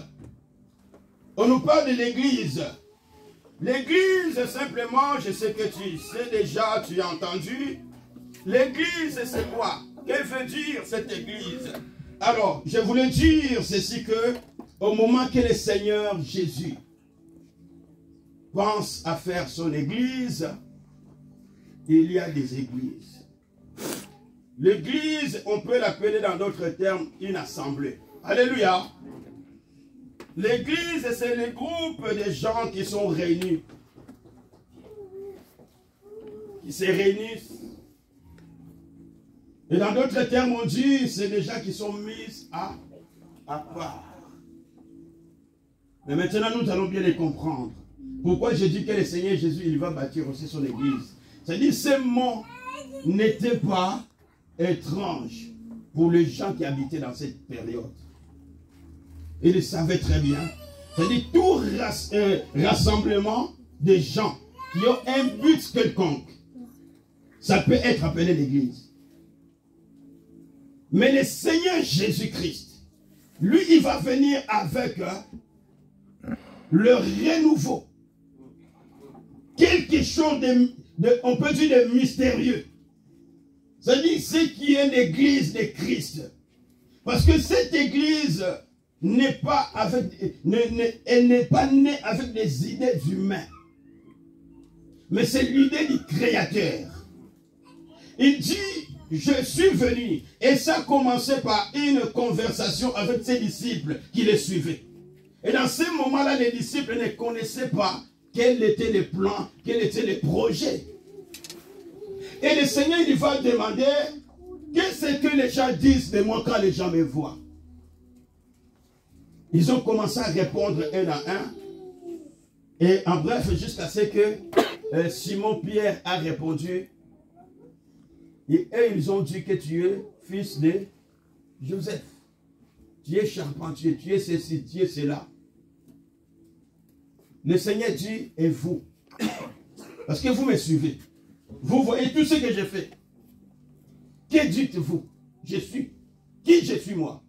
On nous parle de l'église. L'église, simplement, je sais que tu sais déjà, tu as entendu. L'église, c'est quoi? Que veut dire cette église? Alors, je voulais dire ceci que, au moment que le Seigneur Jésus pense à faire son église, il y a des églises. L'église, on peut l'appeler dans d'autres termes une assemblée. Alléluia. L'église, c'est le groupe de gens qui sont réunis. Qui se réunissent. Et dans d'autres termes, on dit, c'est des gens qui sont mis à part. Mais maintenant, nous allons bien les comprendre. Pourquoi je dis que le Seigneur Jésus, il va bâtir aussi son église. C'est-à-dire, ces mots n'étaient pas étranges pour les gens qui habitaient dans cette période. Ils le savaient très bien. C'est-à-dire, tout rassemblement des gens qui ont un but quelconque, ça peut être appelé l'église. Mais le Seigneur Jésus-Christ, lui, il va venir avec le renouveau. Quelque chose on peut dire de mystérieux. C'est-à-dire ce qui est l'église de Christ. Parce que cette église n'est pas elle n'est pas née avec des idées humaines. Mais c'est l'idée du Créateur. Il dit, je suis venu. Et ça a commencé par une conversation avec ses disciples qui les suivaient. Et dans ce moment-là, les disciples ne connaissaient pas quel était le plan, quel était le projet. Et le Seigneur, il va demander, qu'est-ce que les gens disent de moi quand les gens me voient? Ils ont commencé à répondre un à un. Et en bref, jusqu'à ce que Simon-Pierre a répondu. Et eux, ils ont dit que tu es fils de Joseph. Tu es charpentier, tu es ceci, tu es cela. Le Seigneur dit, et vous? Parce que vous me suivez. Vous voyez tout ce que j'ai fait. Que dites-vous? Je suis. Qui je suis moi?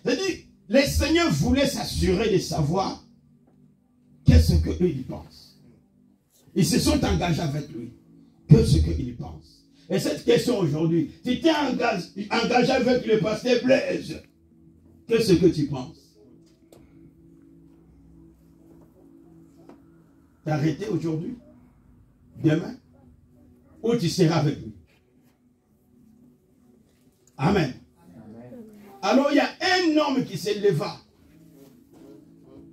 C'est-à-dire, le Seigneur voulait s'assurer de savoir qu'est-ce qu'eux ils pensent. Ils se sont engagés avec lui. Qu'est-ce qu'ils pensent? Et cette question aujourd'hui, si tu es engagé avec le pasteur Blaise, qu'est-ce que tu penses? T'arrêter aujourd'hui, demain, ou tu seras avec lui. Amen. Alors il y a un homme qui s'est levé.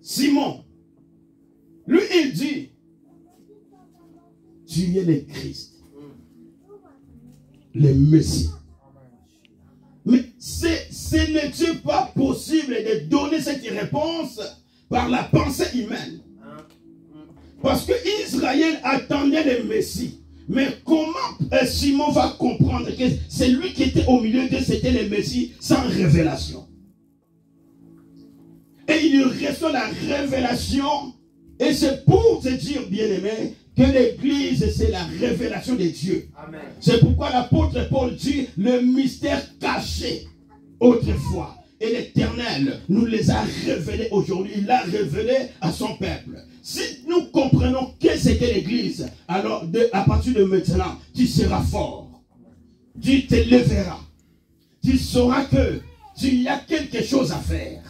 Simon. Lui il dit, tu es le Christ. Le Messie. Mais ce n'est pas possible de donner cette réponse par la pensée humaine. Parce que Israël attendait le Messie. Mais comment Simon va comprendre que c'est lui qui était au milieu de c'était le Messie sans révélation? Et il reçoit la révélation. Et c'est pour te dire, bien-aimé, que l'église, c'est la révélation de Dieu. C'est pourquoi l'apôtre Paul dit le mystère caché autrefois. Et l'Éternel nous les a révélés aujourd'hui. Il l'a révélé à son peuple. Si nous comprenons qu'est-ce que l'église, alors à partir de maintenant, tu seras fort. Tu te lèveras. Tu sauras que il y a quelque chose à faire.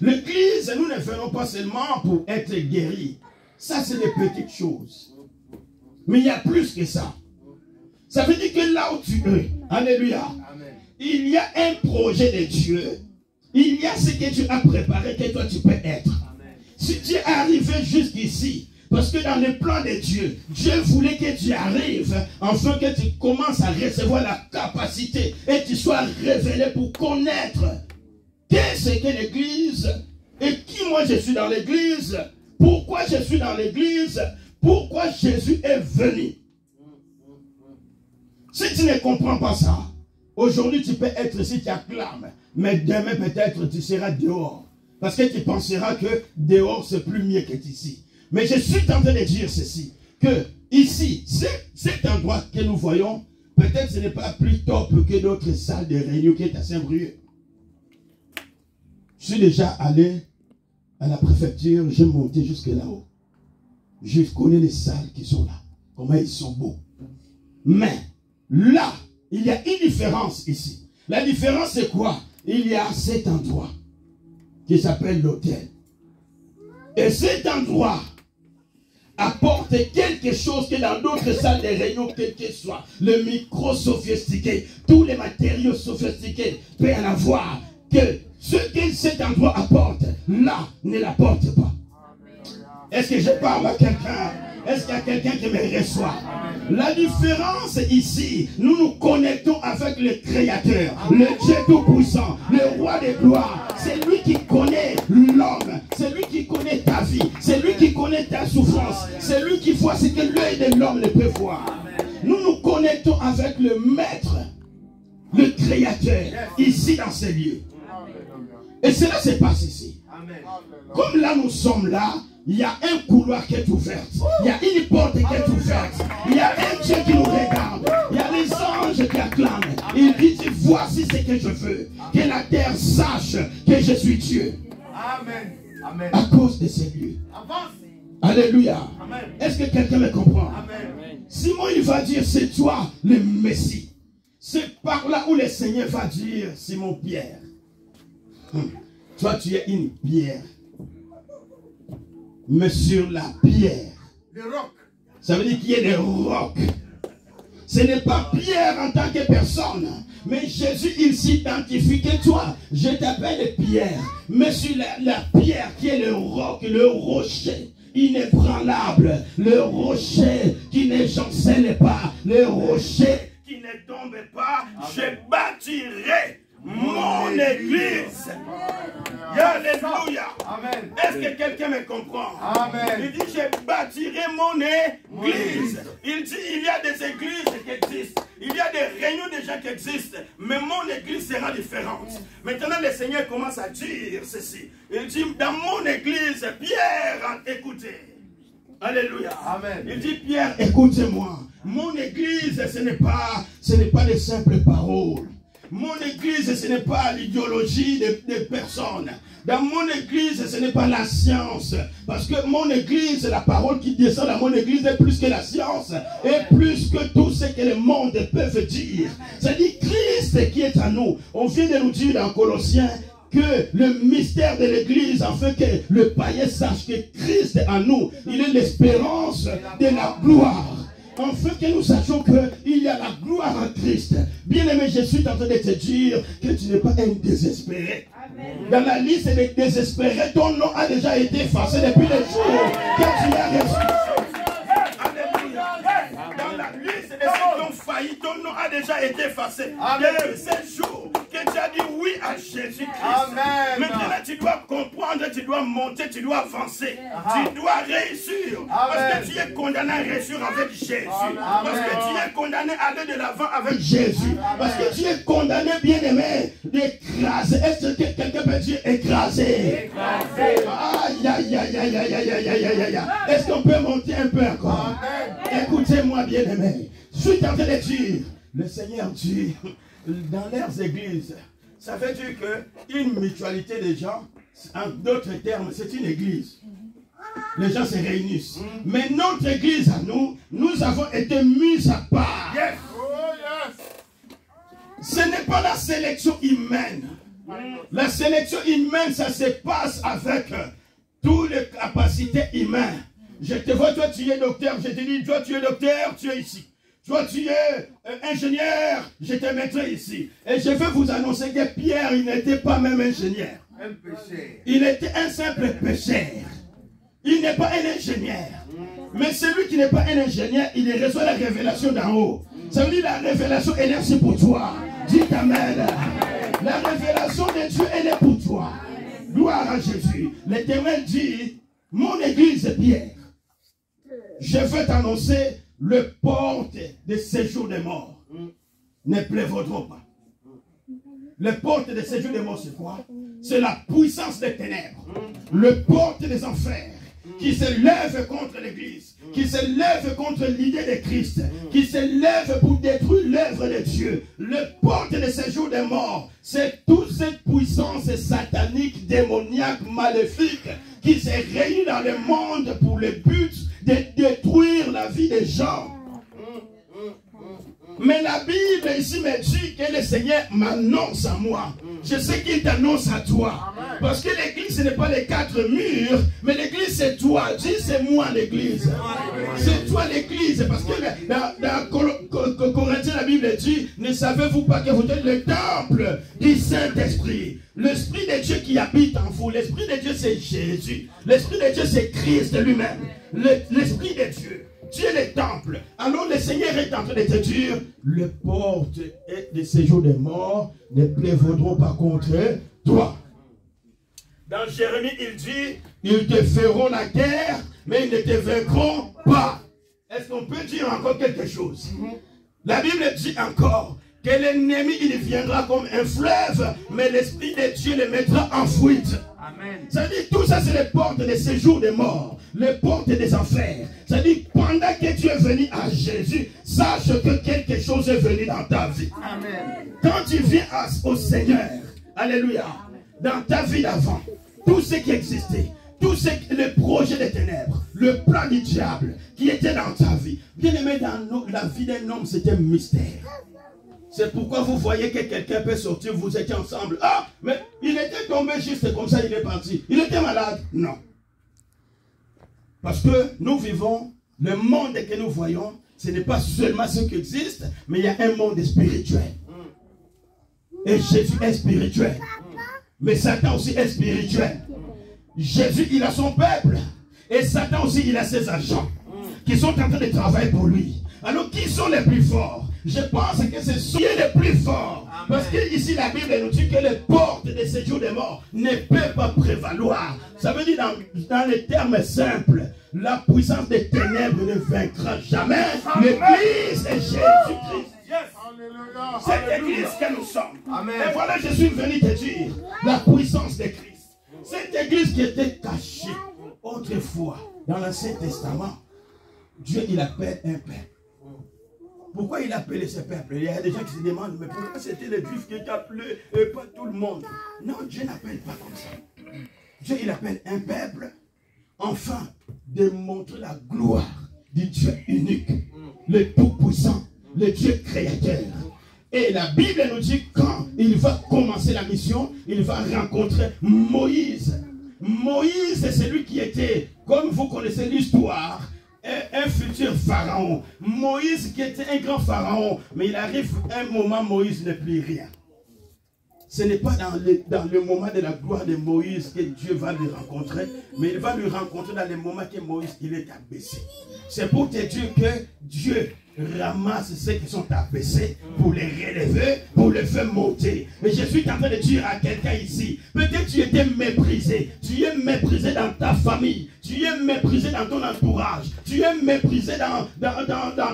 L'église, nous ne venons pas seulement pour être guéris. Ça, c'est des petites choses. Mais il y a plus que ça. Ça veut dire que là où tu es, alléluia, il y a un projet de Dieu. Il y a ce que Dieu a préparé que toi tu peux être. Si tu es arrivé jusqu'ici, parce que dans le plan de Dieu, Dieu voulait que tu arrives, afin que tu commences à recevoir la capacité et tu sois révélé pour connaître qu'est-ce que l'église et qui moi je suis dans l'église, pourquoi je suis dans l'église, pourquoi Jésus est venu. Si tu ne comprends pas ça, aujourd'hui tu peux être ici, tu acclames, mais demain peut-être tu seras dehors. Parce que tu penseras que dehors c'est plus mieux que ici. Mais je suis en train de dire ceci, que ici, cet endroit que nous voyons, peut-être ce n'est pas plus top que d'autres salles de réunion qui est à Saint-Brieuc. Je suis déjà allé à la préfecture, j'ai monté jusque là-haut. Je connais les salles qui sont là, comment ils sont beaux. Mais là, il y a une différence ici. La différence c'est quoi? Il y a cet endroit qui s'appelle l'hôtel. Et cet endroit apporte quelque chose que dans d'autres salles de réunion, quel que soit, le micro sophistiqué, tous les matériaux sophistiqués, peut en avoir, que Ce que cet endroit apporte, là, ne l'apporte pas. Est-ce que je parle à quelqu'un? Est-ce qu'il y a quelqu'un qui me reçoit? La différence ici, nous nous connectons avec le Créateur, le Dieu Tout-Puissant, le Roi des gloires. C'est lui qui connaît l'homme, c'est lui qui connaît ta vie, c'est lui qui connaît ta souffrance, c'est lui qui voit ce que l'œil de l'homme ne peut voir. Nous nous connectons avec le Maître, le Créateur, ici dans ces lieux. Et cela se passe ici. Comme là nous sommes là, il y a un couloir qui est ouvert. Il y a une porte qui est ouverte. Il y a un Dieu qui nous regarde. Il y a les anges qui acclament. Il dit, voici ce que je veux. Que la terre sache que je suis Dieu. Amen. Amen. À cause de ces lieux. Alléluia. Est-ce que quelqu'un me comprend? Amen. Simon, il va dire, c'est toi le Messie. C'est par là où le Seigneur va dire, Simon Pierre. Toi, tu es une pierre. Mais sur la pierre, Le roc. ça veut dire qu'il y a des rocs. Ce n'est pas Pierre en tant que personne, mais Jésus, il s'identifie que toi, je t'appelle Pierre. Mais sur la pierre qui est le roc, le rocher inébranlable, le rocher qui ne chancelle pas, le rocher qui ne tombe pas, je bâtirai mon église. Alléluia. Amen. Est-ce que quelqu'un me comprend? Amen. Il dit, je bâtirai mon église. Il dit, il y a des églises qui existent. Il y a des réunions de gens qui existent. Mais mon église sera différente. Maintenant, le Seigneur commence à dire ceci. Il dit, dans mon église, Pierre, écoutez. Alléluia. Amen. Il dit, Pierre, écoutez-moi. Mon église, ce n'est pas des simples paroles. Mon église, ce n'est pas l'idéologie des personnes. Dans mon église, ce n'est pas la science. Parce que mon église, la parole qui descend dans mon église est plus que la science. Et plus que tout ce que le monde peut dire. C'est-à-dire Christ qui est en nous. On vient de nous dire dans Colossiens que le mystère de l'église, afin que le païen sache que Christ est en nous. Il est l'espérance de la gloire. Enfin que nous sachions qu'il y a la gloire en Christ. Bien-aimé, je suis en train de te dire que tu n'es pas un désespéré. Amen. Dans la liste des désespérés, ton nom a déjà été effacé depuis le jour que tu as reçu. Alléluia. Dans la liste de ceux qui ont failli, ton nom a déjà été effacé. Depuis ce jour que tu as dit oui à Jésus-Christ. Maintenant, tu dois comprendre, tu dois monter, tu dois avancer. Tu dois réussir. Parce que tu es condamné à réussir avec Jésus. Parce que tu es condamné à aller de l'avant avec Jésus. Parce que tu es condamné, bien-aimé, d'écraser. Est-ce que quelqu'un peut dire écraser? Aïe, aïe, aïe, aïe, aïe, aïe, aïe, aïe, aïe. Est-ce qu'on peut monter un peu encore? Écoutez-moi, bien-aimé. Je suis en train de dire, le Seigneur dit, dans leurs églises, ça veut dire qu'une mutualité des gens, en d'autres termes, c'est une église. Les gens se réunissent. Mais notre église à nous, nous avons été mis à part. Yes. Oh, yes. Ce n'est pas la sélection humaine. La sélection humaine, ça se passe avec toutes les capacités humaines. Je te vois, toi tu es docteur, je te dis, toi tu es docteur, tu es ici. Toi tu es ingénieur, je te mettrai ici. Et je veux vous annoncer que Pierre, il n'était pas même ingénieur. Un pécheur. Il était un simple pécheur. Il n'est pas un ingénieur. Mais celui qui n'est pas un ingénieur, il reçoit la révélation d'en haut. Ça veut dire la révélation, elle est aussi pour toi. Dis Amen. La révélation de Dieu, elle est pour toi. Gloire à Jésus. L'Éternel dit, mon église est Pierre. Je veux t'annoncer le porte de séjour des morts. Ne prévaudront pas. Le porte de séjour des morts, c'est quoi? C'est la puissance des ténèbres. Le porte des enfers qui se lève contre l'église, qui se lève contre l'idée de Christ, qui se lève pour détruire l'œuvre de Dieu. Le porte de séjour des morts, c'est toute cette puissance satanique, démoniaque, maléfique qui se réunit dans le monde pour le but de détruire la vie des gens. Mais la Bible ici me dit que le Seigneur m'annonce à moi. Je sais qu'il t'annonce à toi. Parce que l'église, ce n'est pas les quatre murs, mais l'église, c'est toi. Dis, c'est moi l'église. C'est toi l'église. Parce que dans Corinthiens, la Bible dit, ne savez-vous pas que vous êtes le temple du Saint-Esprit? L'Esprit de Dieu qui habite en vous. L'Esprit de Dieu, c'est Jésus. L'Esprit de Dieu, c'est Christ lui-même. L'Esprit de Dieu. Dieu est le temple. Alors le Seigneur est en train de te dire, les portes de séjour des morts ne prévaudront pas contre toi. Dans Jérémie, il dit, ils te feront la guerre, mais ils ne te vaincront pas. Est-ce qu'on peut dire encore quelque chose? La Bible dit encore que l'ennemi, il viendra comme un fleuve, mais l'Esprit de Dieu le mettra en fuite. Amen. Ça dit, tout ça, c'est les portes des séjours des morts, les portes des enfers. Ça dit, pendant que tu es venu à Jésus, sache que quelque chose est venu dans ta vie. Amen. Quand tu viens au Seigneur, alléluia, dans ta vie d'avant, tout ce qui existait, tout ce le projet des ténèbres, le plan du diable qui était dans ta vie, bien aimé, dans la vie d'un homme, c'était un mystère. C'est pourquoi vous voyez que quelqu'un peut sortir, vous étiez ensemble. Ah, mais il était tombé juste comme ça, il est parti. Il était malade. Non. Parce que nous vivons, le monde que nous voyons, ce n'est pas seulement ce qui existe, mais il y a un monde spirituel. Et Jésus est spirituel. Mais Satan aussi est spirituel. Jésus, il a son peuple. Et Satan aussi, il a ses agents qui sont en train de travailler pour lui. Alors, qui sont les plus forts? Je pense que c'est ceux qui sont les plus forts. Amen. Parce que ici, la Bible nous dit que les portes des séjours des morts ne peuvent pas prévaloir. Ça veut dire, dans les termes simples, la puissance des ténèbres ne vaincra jamais l'Église et Jésus-Christ. Yes. Cette Église que nous sommes. Amen. Et voilà, je suis venu te dire la puissance de Christ. Cette Église qui était cachée autrefois dans l'Ancien Testament, Dieu, il appelle un peuple. Pourquoi il appelait ce peuple? Il y a des gens qui se demandent, mais pourquoi c'était les Juifs qui étaient appelés et pas tout le monde? Non, Dieu n'appelle pas comme ça. Dieu, il appelle un peuple, enfin, de montrer la gloire du Dieu unique, le Tout-Puissant, le Dieu créateur. Et la Bible nous dit, quand il va commencer la mission, il va rencontrer Moïse. Moïse, c'est celui qui était, comme vous connaissez l'histoire, un futur pharaon. Moïse qui était un grand pharaon, mais il arrive un moment, Moïse n'est plus rien. Ce n'est pas dans le moment de la gloire de Moïse que Dieu va lui rencontrer, mais il va lui rencontrer dans le moment que Moïse il est abaissé. C'est pour te dire que Dieu ramasse ceux qui sont abaissés pour les relever, pour les faire monter. Et je suis en train de dire à quelqu'un ici, peut-être tu étais méprisé, tu es méprisé dans ta famille, tu es méprisé dans ton entourage, tu es méprisé dans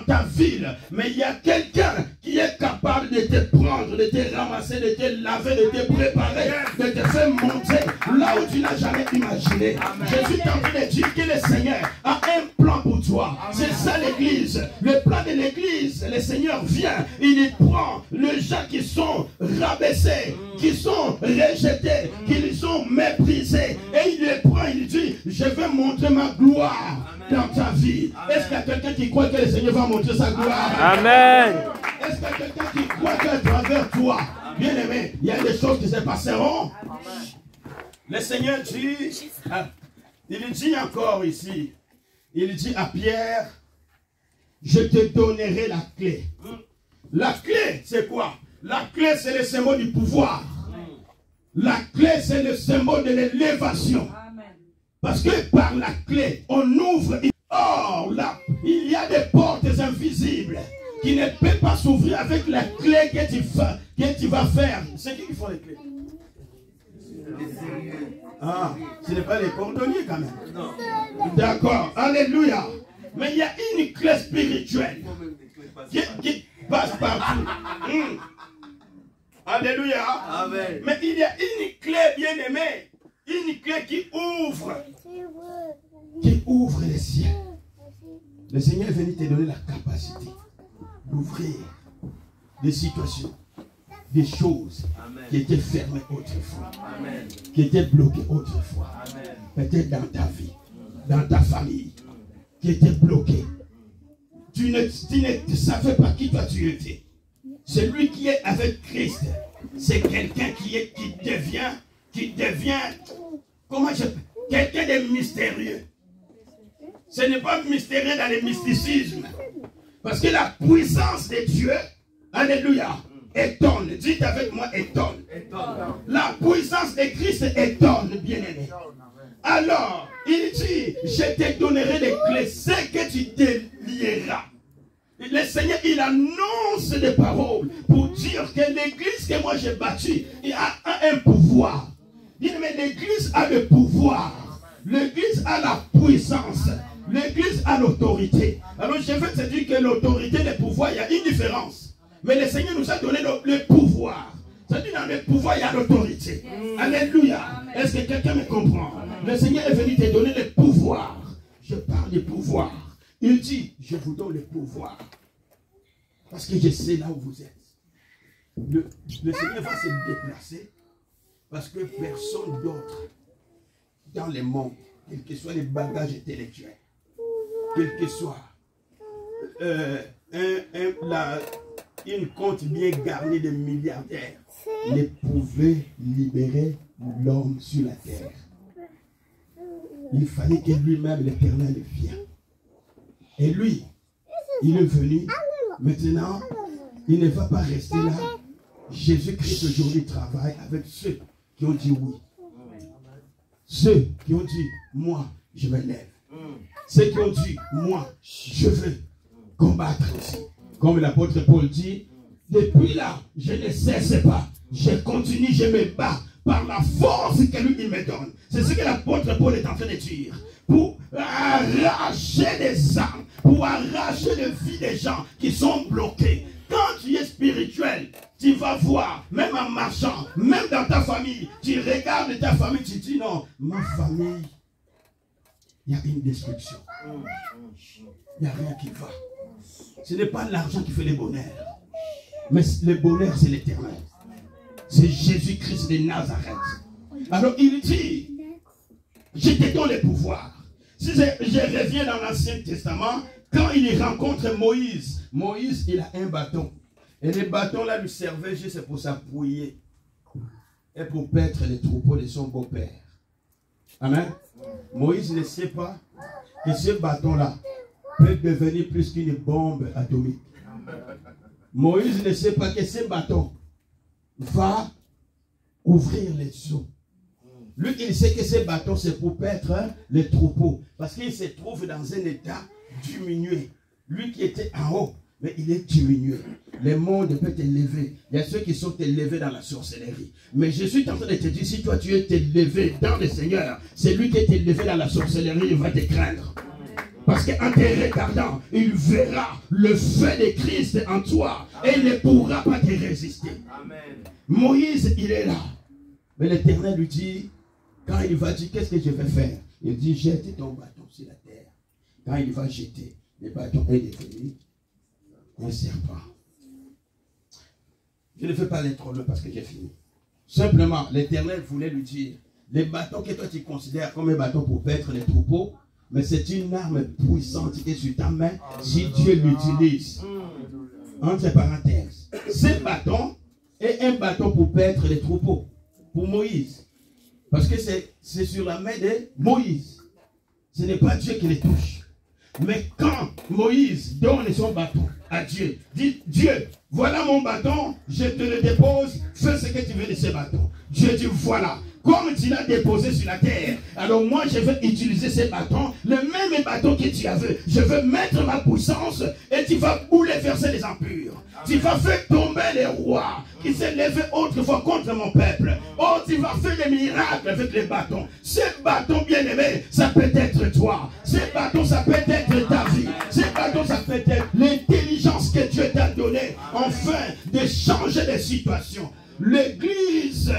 ta ville, mais il y a quelqu'un qui est capable de te prendre, de te ramasser, de te laver, de te préparer, de te faire monter là où tu n'as jamais imaginé. Je suis en train de dire que le Seigneur a un plan pour toi. C'est ça l'Église. Le plan de l'Église, le Seigneur vient, il prend les gens qui sont rabaissés, qui sont rejetés, qui sont méprisés, et il les prend, il dit, je vais montrer ma gloire dans ta vie. Est-ce qu'il y a quelqu'un qui croit que le Seigneur va montrer sa gloire? Amen. Est-ce qu'il y a quelqu'un qui croit qu'à travers toi, bien aimé, il y a des choses qui se passeront? Le Seigneur dit, il dit encore ici, il dit à Pierre, je te donnerai la clé. La clé, c'est quoi? La clé, c'est le symbole du pouvoir. La clé, c'est le symbole de l'élévation. Parce que par la clé, on ouvre. Or, là, il y a des portes invisibles qui ne peuvent pas s'ouvrir avec la clé que tu vas faire. C'est qui font les clés? Ah, ce n'est pas les cordonniers quand même. D'accord, alléluia. Mais il y a une clé spirituelle qui passe partout. Alléluia. Amen. Mais il y a une clé, bien aimée, une clé qui ouvre les cieux. Le Seigneur est venu te donner la capacité d'ouvrir des situations, des choses qui étaient fermées autrefois, qui étaient bloquées autrefois, peut-être dans ta vie, dans ta famille, qui étaient bloquées. Tu ne savais pas qui toi tu étais. Celui qui est avec Christ, c'est quelqu'un qui devient, comment je peux, quelqu'un de mystérieux. Ce n'est pas mystérieux dans le mysticisme. Parce que la puissance de Dieu, alléluia, étonne. Dites avec moi, étonne. La puissance de Christ étonne, bien-aimé. Alors, il dit, je te donnerai des clés, ce que tu délieras. Le Seigneur, il annonce des paroles pour dire que l'église que moi j'ai bâtie, il a un pouvoir. Il dit, mais l'église a le pouvoir. L'église a la puissance. L'église a l'autorité. Alors je veux te dire que l'autorité et le pouvoir, il y a une différence. Mais le Seigneur nous a donné le pouvoir. C'est-à-dire dans le pouvoir, il y a l'autorité. Alléluia. Est-ce que quelqu'un me comprend? Le Seigneur est venu te donner le pouvoir. Je parle du pouvoir. Il dit, je vous donne le pouvoir. Parce que je sais là où vous êtes. Le Seigneur va se déplacer. Parce que personne d'autre dans le monde, quels que soient les bagages intellectuels, quel que soit une compte bien garnie de milliardaires, ne pouvait libérer l'homme sur la terre. Il fallait que lui-même, l'Éternel, vienne. Et lui, il est venu. Maintenant, il ne va pas rester là. Jésus-Christ aujourd'hui travaille avec ceux qui ont dit oui. Ceux qui ont dit, moi, je me lève. Ceux qui ont dit, moi, je veux combattre aussi. Comme l'apôtre Paul dit, depuis là, je ne cesse pas. Je continue, je me bats par la force que lui, il me donne. C'est ce que l'apôtre Paul est en train de dire. Pour arracher des âmes, pour arracher les vies des gens qui sont bloqués. Quand tu es spirituel, tu vas voir, même en marchant, même dans ta famille, tu regardes ta famille, tu dis non, ma famille, il y a une destruction. Il n'y a rien qui va. Ce n'est pas l'argent qui fait le bonheur. Mais le bonheur, c'est l'Éternel. C'est Jésus-Christ de Nazareth. Alors il dit, je te donne le pouvoir. Si je reviens dans l'Ancien Testament, quand il rencontre Moïse, Moïse, il a un bâton. Et le bâton là lui servait juste pour s'appuyer et pour paître les troupeaux de son beau-père. Amen. Moïse ne sait pas que ce bâton-là peut devenir plus qu'une bombe atomique. Moïse ne sait pas que ce bâton va ouvrir les eaux. Lui, il sait que ce bâton, c'est pour paître les troupeaux. Parce qu'il se trouve dans un état diminué. Lui qui était en haut, mais il est diminué. Le monde peut t'élever. Il y a ceux qui sont élevés dans la sorcellerie. Mais je suis en train de te dire, si toi tu es élevé dans le Seigneur, c'est lui qui est élevé dans la sorcellerie, il va te craindre. Parce qu'en te regardant, il verra le feu de Christ en toi et il ne pourra pas te résister. Amen. Moïse, il est là. Mais l'Éternel lui dit, quand il va dire, qu'est-ce que je vais faire? Il dit, jette ton bâton sur la terre. Quand il va jeter, le bâton est devenu un serpent. Je ne fais pas l'introduction parce que j'ai fini. Simplement, l'Éternel voulait lui dire, les bâtons que toi tu considères comme un bâton pour paître les troupeaux, mais c'est une arme puissante qui est sur ta main si Dieu l'utilise. Entre parenthèses, ce bâton est un bâton pour paître les troupeaux, pour Moïse. Parce que c'est sur la main de Moïse. Ce n'est pas Dieu qui les touche. Mais quand Moïse donne son bâton à Dieu, dit, Dieu, voilà mon bâton, je te le dépose, fais ce que tu veux de ce bâton. Dieu dit, voilà. Comme tu l'as déposé sur la terre, alors moi je vais utiliser ces bâtons, le même bâton que tu avais. Je veux mettre ma puissance et tu vas bouleverser les empires. Amen. Tu vas faire tomber les rois qui s'est levé autrefois contre mon peuple. Oh, tu vas faire des miracles avec les bâtons. Ces bâtons bien-aimés, ça peut être toi. Ces bâtons, ça peut être ta vie. Ces bâtons, ça peut être l'intelligence que Dieu t'a donnée afin de changer les situations. L'église,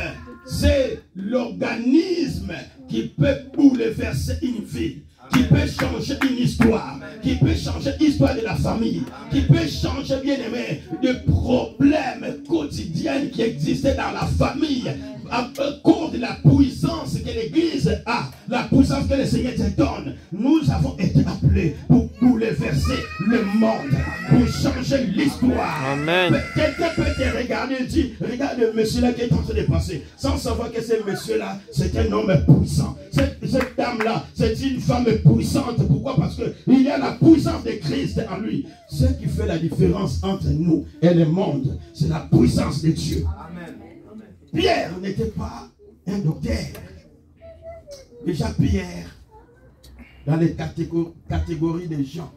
c'est l'organisme qui peut bouleverser une ville, qui peut changer une histoire, qui peut changer l'histoire de la famille, qui peut changer, bien aimé, de problèmes quotidiens qui existaient dans la famille à cause de la puissance que l'église a. la puissance que le Seigneur te donne. Nous avons été appelés pour bouleverser le monde, pour changer l'histoire. Amen. Quelqu'un peut te regarder et dire, regarde le monsieur là qui est en train de passer, sans savoir que ce monsieur là, c'est un homme puissant. Cette dame là, c'est une femme puissante. Pourquoi? Parce qu'il y a la puissance de Christ en lui. Ce qui fait la différence entre nous et le monde, c'est la puissance de Dieu. Amen. Pierre n'était pas un docteur. Déjà Pierre, dans les catégories des gens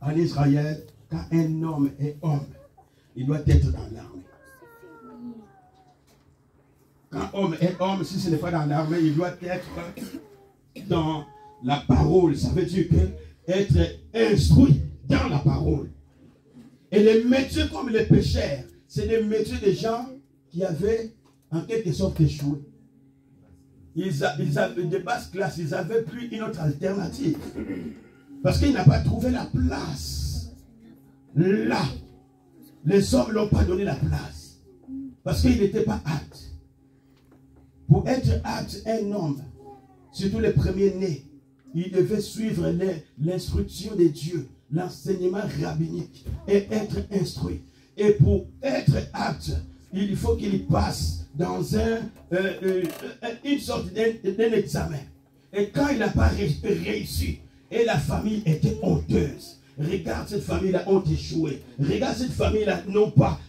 en Israël, quand un homme est homme, il doit être dans l'armée. Quand homme est homme, si ce n'est pas dans l'armée, il doit être dans la parole. Ça veut dire que être instruit dans la parole. Et les métiers comme les pécheurs, c'est des métiers des gens qui avaient en quelque sorte échoué. Ils avaient de basse classe, ils n'avaient plus une autre alternative. Parce qu'ils n'ont pas trouvé la place. Là, les hommes ne l'ont pas donné la place. Parce qu'ils n'étaient pas aptes. Pour être apte, un homme, surtout les premiers-nés, il devait suivre l'instruction de Dieu, l'enseignement rabbinique et être instruit. Et pour être apte, il faut qu'il passe dans une sorte d'un examen. Et quand il n'a pas réussi, et la famille était honteuse. Regarde cette famille-là, ont échoué. Regarde cette famille-là, non pas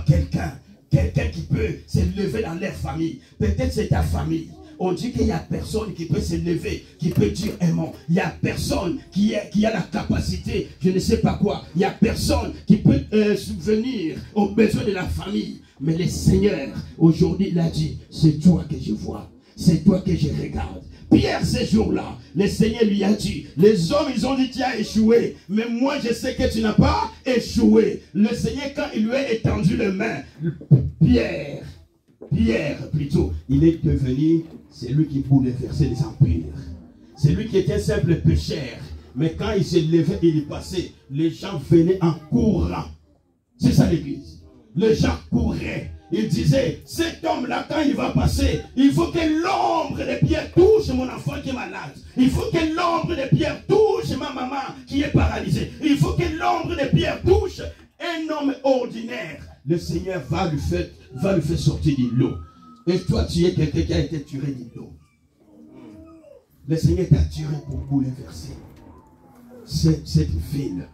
quelqu'un qui peut s'élever dans leur famille. Peut-être c'est ta famille. On dit qu'il n'y a personne qui peut s'élever, qui peut dire un mot. Il n'y a personne qui a la capacité, je ne sais pas quoi. Il n'y a personne qui peut subvenir aux besoins de la famille. Mais le Seigneur, aujourd'hui, il a dit, c'est toi que je vois, c'est toi que je regarde. Pierre, ces jours-là, le Seigneur lui a dit, les hommes, ils ont dit, tu as échoué, mais moi, je sais que tu n'as pas échoué. Le Seigneur, quand il lui a étendu les mains, Pierre plutôt, il est devenu celui qui bouleversait les empires. C'est lui qui était simple pécheur. Mais quand il s'est levé, il est passé, les gens venaient en courant. C'est ça l'église. Les gens couraient. Ils disaient, cet homme-là, quand il va passer, il faut que l'ombre de Pierre touche mon enfant qui est malade. Il faut que l'ombre de Pierre touche ma maman qui est paralysée. Il faut que l'ombre de Pierre touche un homme ordinaire. Le Seigneur va lui faire sortir de l'eau. Et toi, tu es quelqu'un qui a été tiré de l'eau. Le Seigneur t'a tiré pour bouleverser cette ville.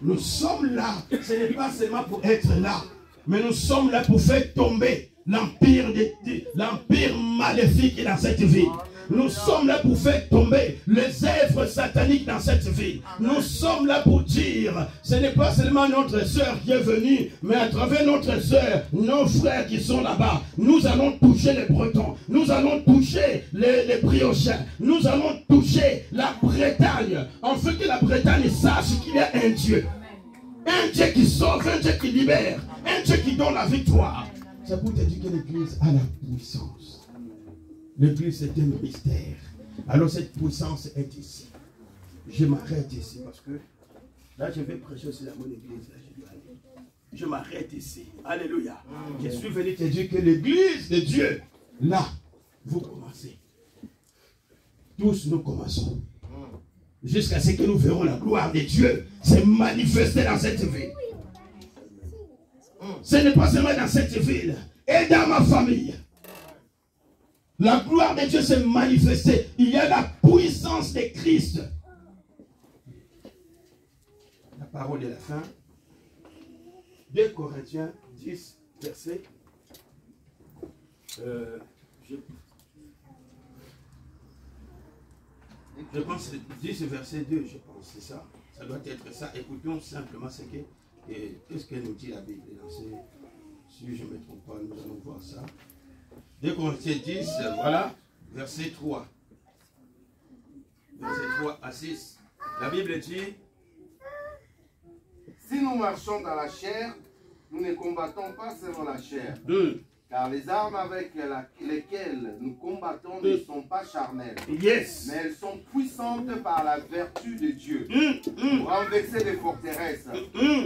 Nous sommes là, ce n'est pas seulement pour être là, mais nous sommes là pour faire tomber l'empire maléfique dans cette ville. Nous sommes là pour faire tomber les œuvres sataniques dans cette ville. Nous sommes là pour dire, ce n'est pas seulement notre sœur qui est venue, mais à travers notre sœur, nos frères qui sont là-bas, nous allons toucher les Bretons, nous allons toucher les Briochins, nous allons toucher la Bretagne, afin que la Bretagne sache qu'il y a un Dieu. Un Dieu qui sauve, un Dieu qui libère, un Dieu qui donne la victoire. C'est pour te dire que l'église a la puissance. L'église, c'est un mystère. Alors cette puissance est ici. Je m'arrête ici parce que là, je vais prêcher aussi dans mon église. Là, je dois aller. Je m'arrête ici. Alléluia. Je suis venu te dire que l'église de Dieu, là, vous commencez. Tous nous commençons. Jusqu'à ce que nous verrons la gloire de Dieu se manifester dans cette ville. Ce n'est pas seulement dans cette ville. Et dans ma famille. La gloire de Dieu s'est manifestée. Il y a la puissance de Christ. La parole de la fin. 2 Corinthiens 10, verset. Je pense 10 verset 2, je pense, c'est ça. Ça doit être ça. Écoutons simplement ce qu'est-ce qu'elle nous dit la Bible. Si je ne me trompe pas, nous allons voir ça. 2 Corinthiens 10, voilà, verset 3. Verset 3 à 6. La Bible dit, si nous marchons dans la chair, nous ne combattons pas selon la chair. Car les armes avec lesquelles nous combattons ne sont pas charnelles, Yes. mais elles sont puissantes par la vertu de Dieu. Nous renverser des forteresses.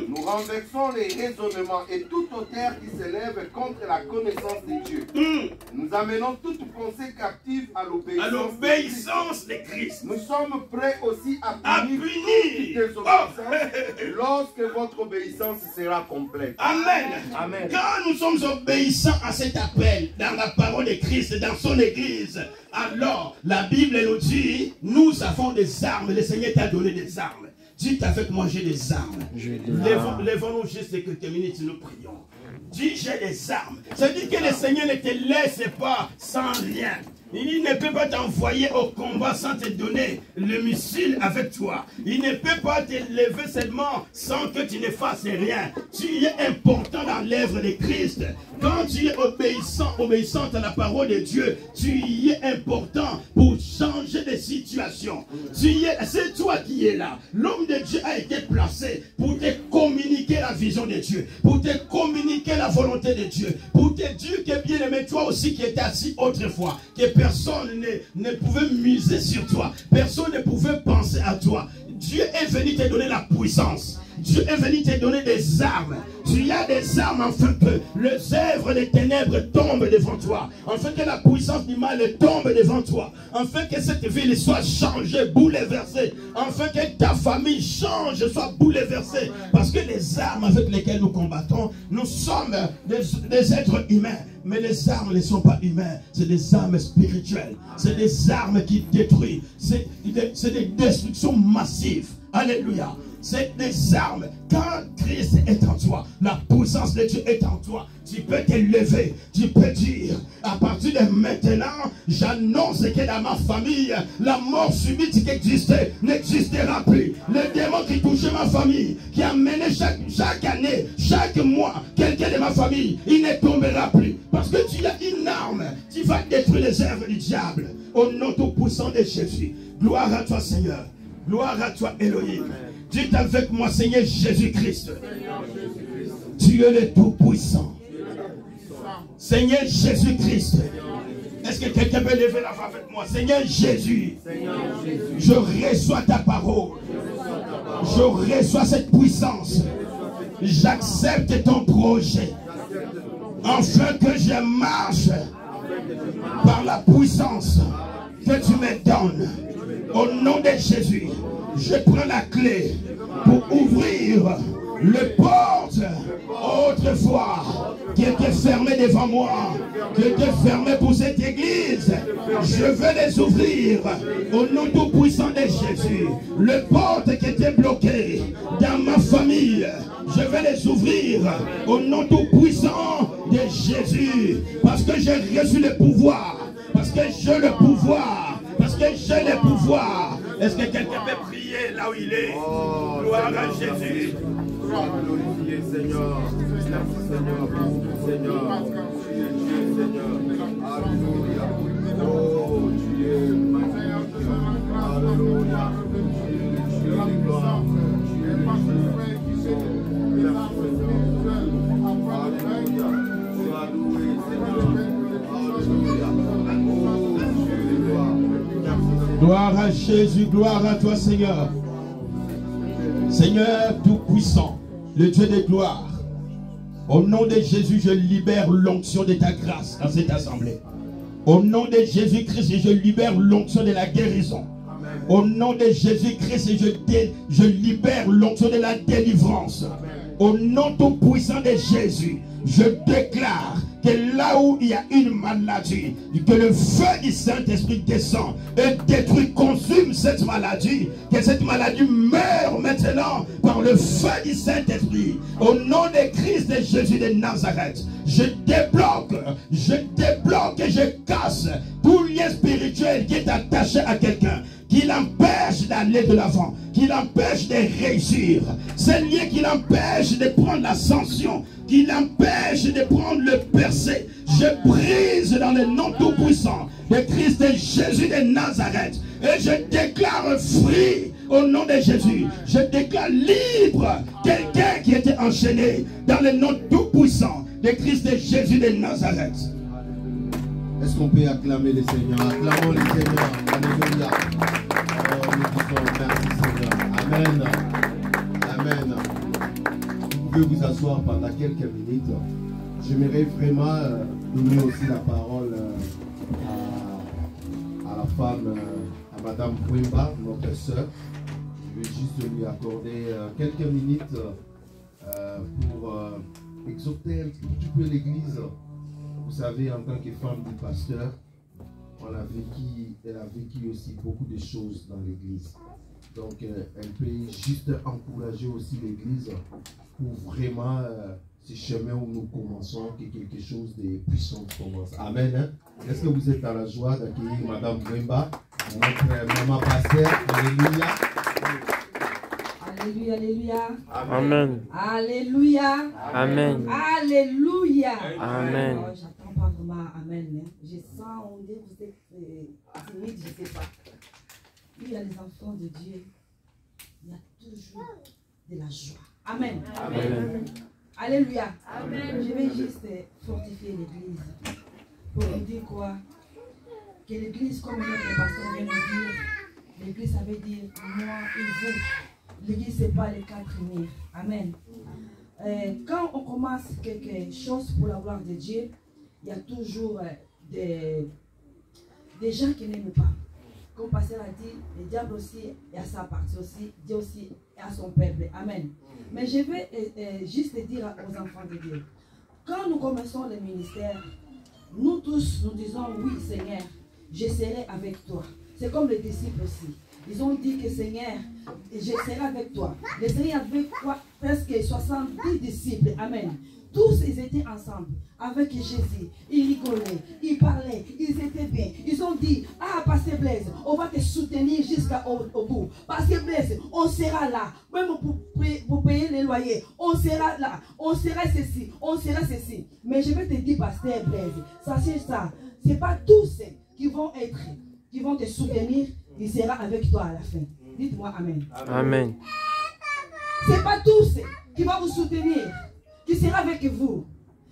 Nous renversons les raisonnements et toute hauteur qui s'élève contre la connaissance de Dieu. Nous amenons toute pensée captive à l'obéissance de Christ. Nous sommes prêts aussi à punir toutes désobéissances lorsque votre obéissance sera complète. Amen. Amen. Quand nous sommes obéissants à cet appel dans la parole de Christ, dans son église, alors la Bible nous dit, nous avons des armes, le Seigneur t'a donné des armes. Dites avec moi, j'ai des armes. Lèvons-nous juste quelques minutes, nous prions. Dis, j'ai des armes. Ça veut dire que le Seigneur ne te laisse pas sans rien. Il ne peut pas t'envoyer au combat sans te donner le missile avec toi. Il ne peut pas te lever seulement sans que tu ne fasses rien. Tu es important dans l'œuvre de Christ. Quand tu es obéissante à la parole de Dieu, tu y es important pour changer de situation. C'est toi qui es là. L'homme de Dieu a été placé pour te communiquer la vision de Dieu, pour te communiquer la volonté de Dieu, pour te dire que bien aimé, toi aussi qui étais assis autrefois, que personne ne pouvait miser sur toi, personne ne pouvait penser à toi. Dieu est venu te donner la puissance. Dieu est venu te donner des armes. Tu as des armes afin que les œuvres des ténèbres tombent devant toi. Afin que la puissance du mal tombe devant toi. Afin que cette ville soit changée, bouleversée. Afin que ta famille change, soit bouleversée. Parce que les armes avec lesquelles nous combattons, nous sommes des êtres humains. Mais les armes ne sont pas humaines. C'est des armes spirituelles. C'est des armes qui détruisent. C'est des destructions massives. Alléluia. C'est des armes. Quand Christ est en toi, la puissance de Dieu est en toi, tu peux te lever, tu peux dire, à partir de maintenant, j'annonce que dans ma famille, la mort subite qui existait n'existera plus. Le démon qui touchait ma famille, qui amenait chaque année, chaque mois, quelqu'un de ma famille, il ne tombera plus. Parce que tu as une arme, tu vas détruire les œuvres du diable. Au nom tout-puissant de Jésus. Gloire à toi, Seigneur. Gloire à toi, Elohim. Dites avec moi, Seigneur Jésus-Christ. Tu es le Tout-Puissant. Seigneur Jésus-Christ. Est-ce que quelqu'un peut lever la voix avec moi? Seigneur Jésus, je reçois ta parole. Je reçois cette puissance. J'accepte ton projet. Afin que je marche par la puissance que tu me donnes. Au nom de Jésus, je prends la clé pour ouvrir les portes autrefois qui étaient fermées devant moi, qui étaient fermées pour cette église. Je vais les ouvrir au nom tout puissant de Jésus. Les portes qui étaient bloquées dans ma famille, je vais les ouvrir au nom tout puissant de Jésus. Parce que j'ai reçu le pouvoir. Parce que j'ai le pouvoir. Parce que j'ai le pouvoir. Est-ce que quelqu'un peut prier là où il est? Gloire à Jésus. Sois glorifié, Seigneur. Merci, Seigneur. Seigneur. Tu es Dieu, Seigneur. Alléluia. Oh, tu es magnifique. Alléluia. Tu es le gloire. Tu es le Seigneur. Alléluia. Sois loué, Seigneur. Alléluia. Oh, tu es le gloire. Gloire à Jésus, gloire à toi, Seigneur. Seigneur tout-puissant, le Dieu de gloire. Au nom de Jésus, je libère l'onction de ta grâce dans cette assemblée. Au nom de Jésus-Christ, je libère l'onction de la guérison. Au nom de Jésus-Christ, je libère l'onction de la délivrance. Au nom tout-puissant de Jésus, je déclare que là où il y a une maladie, que le feu du Saint-Esprit descend et détruit, consume cette maladie, que cette maladie meurt maintenant par le feu du Saint-Esprit. Au nom de Christ de Jésus de Nazareth, je débloque et je casse tout lien spirituel qui est attaché à quelqu'un, qui l'empêche d'aller de l'avant, qui l'empêche de réussir. C'est lien qui l'empêche de prendre l'ascension, qui l'empêche de prendre le percé. Je brise dans le nom tout-puissant de Christ et Jésus de Nazareth. Et je déclare free au nom de Jésus. Je déclare libre quelqu'un qui était enchaîné dans le nom tout-puissant de Christ Jésus de Nazareth. Est-ce qu'on peut acclamer le Seigneur? Acclamons le Seigneur. Alléluia. Oh, nous disons merci Seigneur. Amen. Amen. Vous pouvez vous asseoir pendant quelques minutes. J'aimerais vraiment donner aussi la parole à la femme, à Madame Wimba, notre sœur. Je vais juste lui accorder quelques minutes pour exhorter un petit peu l'Église. Vous savez, en tant que femme du pasteur, elle a vécu aussi beaucoup de choses dans l'Église. Donc, elle peut juste encourager aussi l'Église pour vraiment ce chemin où nous commençons, que quelque chose de puissant commence. Amen. Hein? Est-ce que vous êtes dans la joie d'accueillir Madame Wimba, notre maman pasteur? Alléluia. Alléluia, alléluia. Amen. Alléluia. Amen. Alléluia. Amen. Oh, j'attends pas vraiment Amen. Hein. Je sens, on dit que vous êtes timide, je ne sais pas. Il y a les enfants de Dieu, il y a toujours de la joie. Amen. Amen. Alléluia. Amen. Je vais juste fortifier l'église. Pour vous dire quoi? Que l'église, comme notre pasteur vient de dire, l'église, ça veut dire moi et vous. L'église, ce n'est pas les quatre murs. Amen. Quand on commence quelque chose pour la gloire de Dieu, il y a toujours des gens qui n'aiment pas. Comme le pasteur a dit, le diable aussi est à sa partie aussi, Dieu aussi est à son peuple. Amen. Mais je vais juste dire aux enfants de Dieu, quand nous commençons le ministère, nous tous, nous disons oui Seigneur, je serai avec toi. C'est comme les disciples aussi. Ils ont dit que Seigneur, je serai avec toi. Le Seigneur avait quoi? Presque 70 disciples. Amen. Tous ils étaient ensemble avec Jésus. Ils rigolaient, ils parlaient, ils étaient bien. Ils ont dit, ah Pasteur Blaise, on va te soutenir jusqu'au bout. Pasteur Blaise, on sera là. Même pour payer les loyers, on sera là. On sera ceci, on sera ceci. Mais je vais te dire, Pasteur Blaise, sachez ça. Ce n'est pas tous qui vont te soutenir. Il sera avec toi à la fin. Dites-moi Amen. Amen. Ce n'est pas tous qui vont vous soutenir, qui sera avec vous.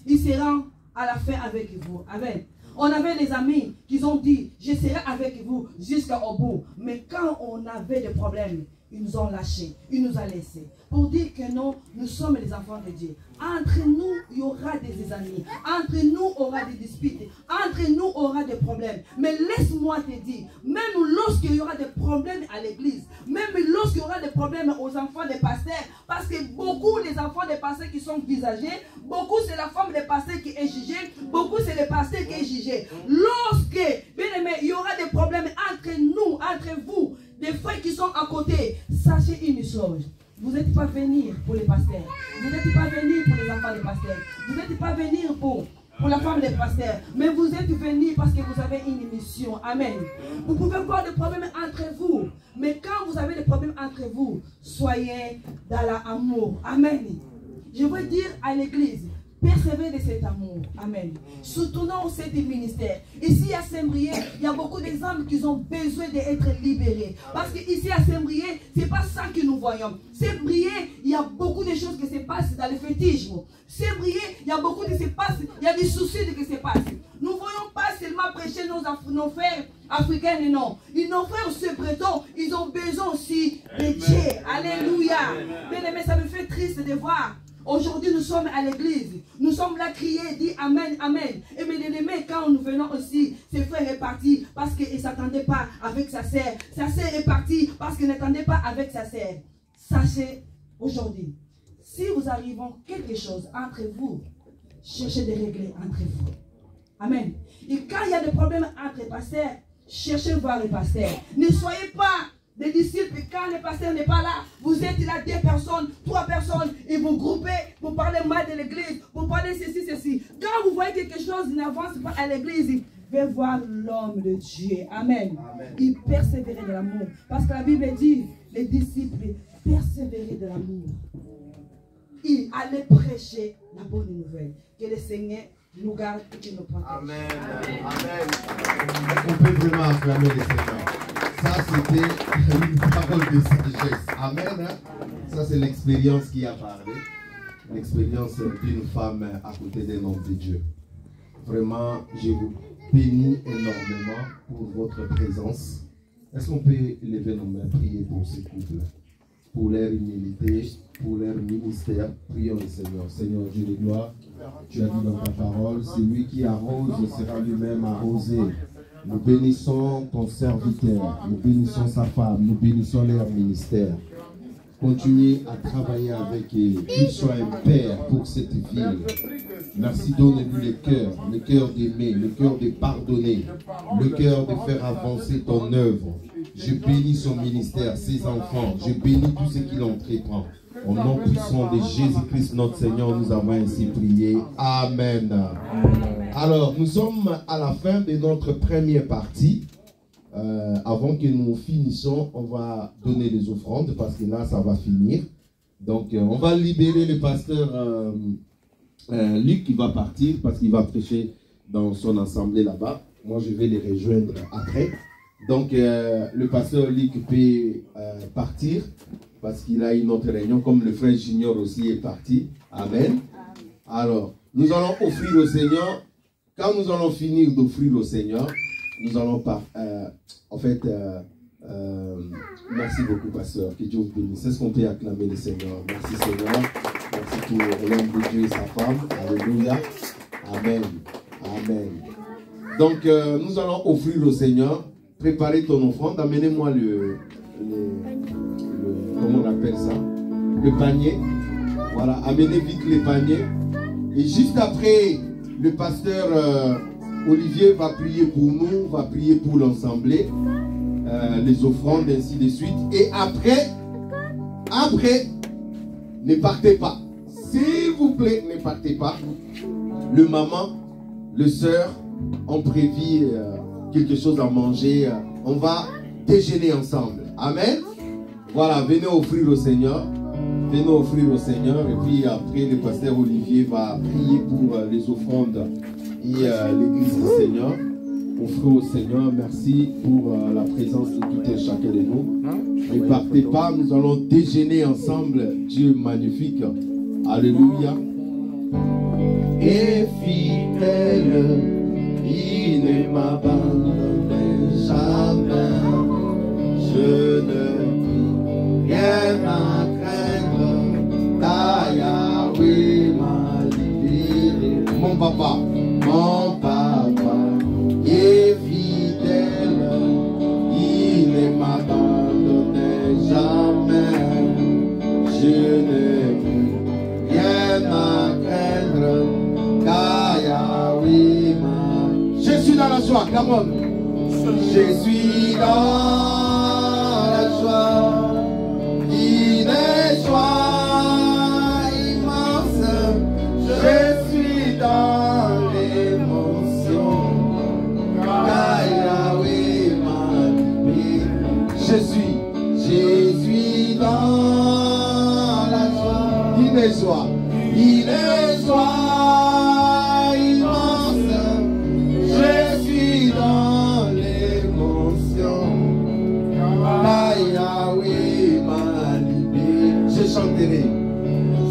Ils seront à la fin avec vous. Amen. On avait des amis qui ont dit, je serai avec vous jusqu'au bout. Mais quand on avait des problèmes, ils nous ont lâchés, ils nous ont laissés. Pour dire que nous sommes les enfants de Dieu. Entre nous, il y aura des amis. Entre nous, il y aura des disputes. Entre nous, il y aura des problèmes. Mais laisse-moi te dire, même lorsqu'il y aura des problèmes à l'église, même lorsqu'il y aura des problèmes aux enfants des pasteurs, parce que beaucoup des enfants des pasteurs qui sont visagés, beaucoup c'est la femme des pasteurs qui est jugée, beaucoup c'est le pasteur qui est jugé. Lorsque, bien aimé, il y aura des problèmes entre nous, entre vous, des frères qui sont à côté, sachez une chose. Vous n'êtes pas venus pour les pasteurs. Vous n'êtes pas venus pour les enfants des pasteurs. Vous n'êtes pas venus pour la femme des pasteurs. Mais vous êtes venus parce que vous avez une mission. Amen. Vous pouvez avoir des problèmes entre vous. Mais quand vous avez des problèmes entre vous, soyez dans l'amour. Amen. Je veux dire à l'église, persévérez de cet amour. Amen. Soutenons ce ministère. Ici à Saint-Brieuc, il y a beaucoup d'hommes qui ont besoin d'être libérés. Parce qu'ici à Saint-Brieuc, ce n'est pas ça que nous voyons. Saint-Brieuc, il y a beaucoup de choses qui se passent dans le fétichisme. Saint-Brieuc, il y a beaucoup de choses qui se passent. Il y a des suicides qui se passent. Nous ne voyons pas seulement prêcher nos frères africains, non. Nos frères aussi bretons, ils ont besoin aussi de Dieu. Alléluia. Mais ça me fait triste de voir. Aujourd'hui, nous sommes à l'église. Nous sommes là crier, dire Amen, Amen. Et bien, quand nous venons aussi, ses frères est parti parce qu'il ne s'attendait pas avec sa sœur. Sa sœur est partie parce qu'il n'attendait pas avec sa sœur. Sachez aujourd'hui, si vous arrivez quelque chose entre vous, cherchez de régler entre vous. Amen. Et quand il y a des problèmes entre pasteurs, cherchez voir le pasteur. Ne soyez pas des disciples, quand le pasteur n'est pas là, vous êtes là 2 personnes, 3 personnes, et vous groupez pour parler mal de l'église, pour parler ceci. Quand vous voyez quelque chose n'avance pas à l'église, venez voir l'homme de Dieu. Amen. Il persévérait de l'amour. Parce que la Bible dit, les disciples persévéraient de l'amour. Il allait prêcher la bonne nouvelle. Que le Seigneur nous garde et qu'il nous protège. Amen. Amen. On peut vraiment acclamer le Seigneur. Ça, c'était une parole de sagesse. Amen. Hein? Ça, c'est l'expérience qui a parlé. l'expérience d'une femme à côté d'un homme de Dieu. Vraiment, je vous bénis énormément pour votre présence. Est-ce qu'on peut lever nos mains, prier pour ces couples, pour leur humilité, pour leur ministère? Prions le Seigneur. Seigneur Dieu de gloire, tu as dit dans ta parole, celui qui arrose sera lui-même arrosé. Nous bénissons ton serviteur, nous bénissons sa femme, nous bénissons leur ministère. Continuez à travailler avec eux, qu'il soit un père pour cette ville. Merci, donne-lui le cœur d'aimer, le cœur de pardonner, le cœur de faire avancer ton œuvre. Je bénis son ministère, ses enfants, je bénis tout ce qu'il entreprend. Au nom puissant de Jésus-Christ notre Seigneur, nous avons ainsi prié. Amen. Alors, nous sommes à la fin de notre première partie. Avant que nous finissions, on va donner les offrandes parce que là, ça va finir. Donc, on va libérer le pasteur Luc qui va partir parce qu'il va prêcher dans son assemblée là-bas. Moi, je vais les rejoindre après. Donc, le pasteur Luc peut partir parce qu'il a une autre réunion, comme le frère Junior aussi est parti. Amen. Alors, nous allons offrir au Seigneur. Quand nous allons finir d'offrir au Seigneur, nous allons merci beaucoup, pasteur. Que Dieu vous bénisse. Est-ce qu'on peut acclamer le Seigneur? Merci, Seigneur. Merci pour l'homme de Dieu et sa femme. Alléluia. Amen. Amen. Donc, nous allons offrir au Seigneur. Préparez ton offrande. Amenez-moi comment on appelle ça? Le panier. Voilà. Amenez vite le panier. Et juste après, le pasteur Olivier va prier pour nous, va prier pour l'assemblée, les offrandes, ainsi de suite. Et après, ne partez pas. S'il vous plaît, ne partez pas. Le maman, le soeur ont prévu quelque chose à manger. On va déjeuner ensemble. Amen. Voilà, venez offrir au Seigneur. Venez offrir au Seigneur. Et puis après, le pasteur Olivier va prier pour les offrandes et l'église du Seigneur. Offrez au Seigneur. Merci pour la présence de tout et chacun de nous. Ne partez pas, nous allons déjeuner ensemble. Dieu magnifique. Alléluia. Et fidèle, il ne m'abandonne jamais. Je ne rien à craindre. Ta Yahweh m'a libéré. Mon papa est fidèle, il ne m'abandonne jamais. Je n'ai rien à craindre, car Yahweh m'a. Je suis dans la joie, come on. Je suis dans la joie, il est joie immense. Je suis dans l'émotion, car Yahweh m'a libéré. Je suis dans la joie, il est joie immense. Je suis dans l'émotion, car Yahweh m'a libéré.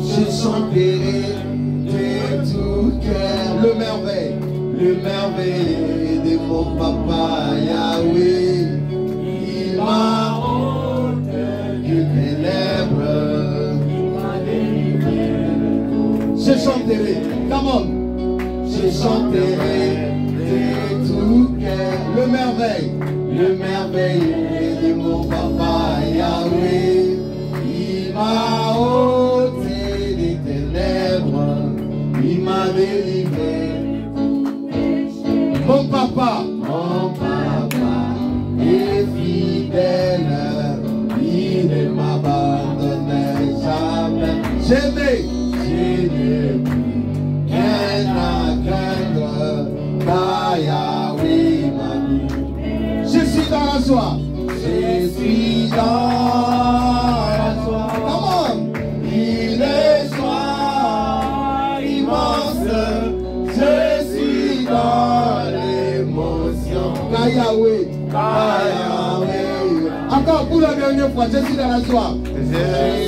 Je chanterai de tout cœur le merveille de mon papa Yahweh. Il m'a ôté du ténèbres, il m'a délivré. Je chanterai, come on. Je chanterai de tout cœur le merveille de mon papa Yahweh. Il m'a ôté des ténèbres, il m'a délivré. Mon papa est fidèle, il ne m'abandonne jamais. Je n'ai plus rien à craindre, car Yahweh m'a dit. Je suis dans la joie. Je suis dans la joie. Comment? Il est joie immense. Je suis dans l'émotion. Car Yahweh. Encore pour la dernière fois, je suis dans la joie. Je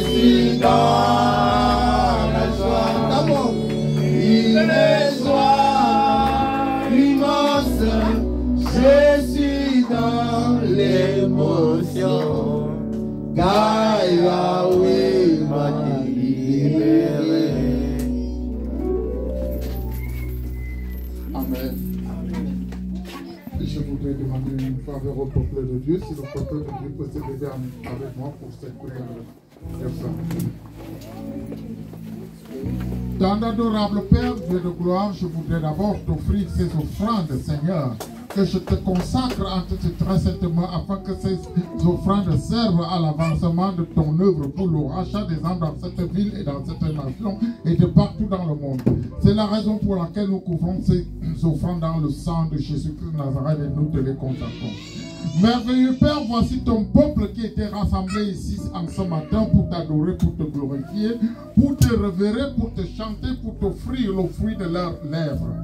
suis dans la joie. voudrais demander une faveur au peuple de Dieu. Si le peuple de Dieu peut se lever avec moi pour cette prière de ça. Dans l'adorable Père, Dieu de gloire, je voudrais d'abord t'offrir ces offrandes, Seigneur, que je te consacre en tout très saintement afin que ces offrandes servent à l'avancement de ton œuvre pour le rachat des âmes dans cette ville et dans cette nation et de partout dans le monde. C'est la raison pour laquelle nous couvrons ces offrandes dans le sang de Jésus-Christ de Nazareth et nous te les consacrons. Merveilleux Père, voici ton peuple qui était rassemblé ici en ce matin pour t'adorer, pour te glorifier, pour te révérer, pour te chanter, pour t'offrir le fruit de leurs lèvres.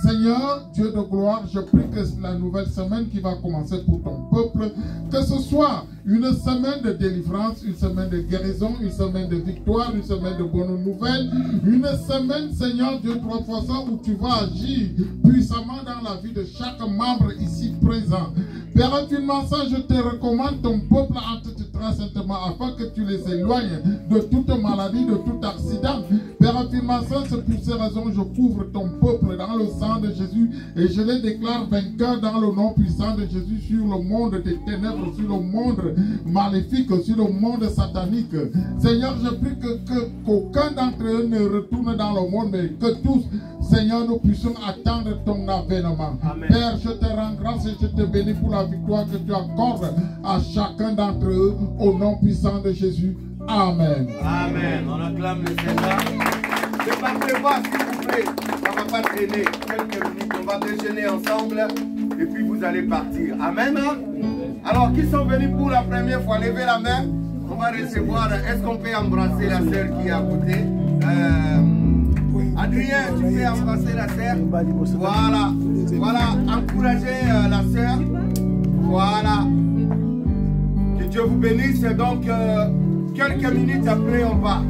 Seigneur, Dieu de gloire, je prie que la nouvelle semaine qui va commencer pour ton peuple, que ce soit une semaine de délivrance, une semaine de guérison, une semaine de victoire, une semaine de bonnes nouvelles, une semaine, Seigneur, Dieu trois fois ça, où tu vas agir puissamment dans la vie de chaque membre ici présent. Père, infiniment ça, je te recommande ton peuple en te très saintement afin que tu les éloignes de toute maladie, de tout accident. Père, infiniment ça, c'est pour ces raisons que je couvre ton peuple dans le sang de Jésus et je les déclare vainqueurs dans le nom puissant de Jésus sur le monde des ténèbres, sur le monde maléfique, sur le monde satanique. Seigneur, je prie qu'aucun d'entre eux ne retourne dans le monde, mais que tous, Seigneur, nous puissions attendre ton avènement. Amen. Père, je te rends grâce et je te bénis pour la victoire que tu accordes à chacun d'entre eux au nom puissant de Jésus. Amen. Amen. On acclame le Seigneur. Ne partez pas, s'il vous plaît. Ça ne va pas traîner. Quelques minutes, on va déjeuner ensemble et puis vous allez partir. Amen. Alors, qui sont venus pour la première fois? Levez la main. On va recevoir. Est-ce qu'on peut embrasser la sœur qui est à côté? Adrien, tu peux embrasser la sœur? Voilà. Voilà. Encouragez la sœur. Voilà. Que Dieu vous bénisse. Donc, quelques minutes après, on va.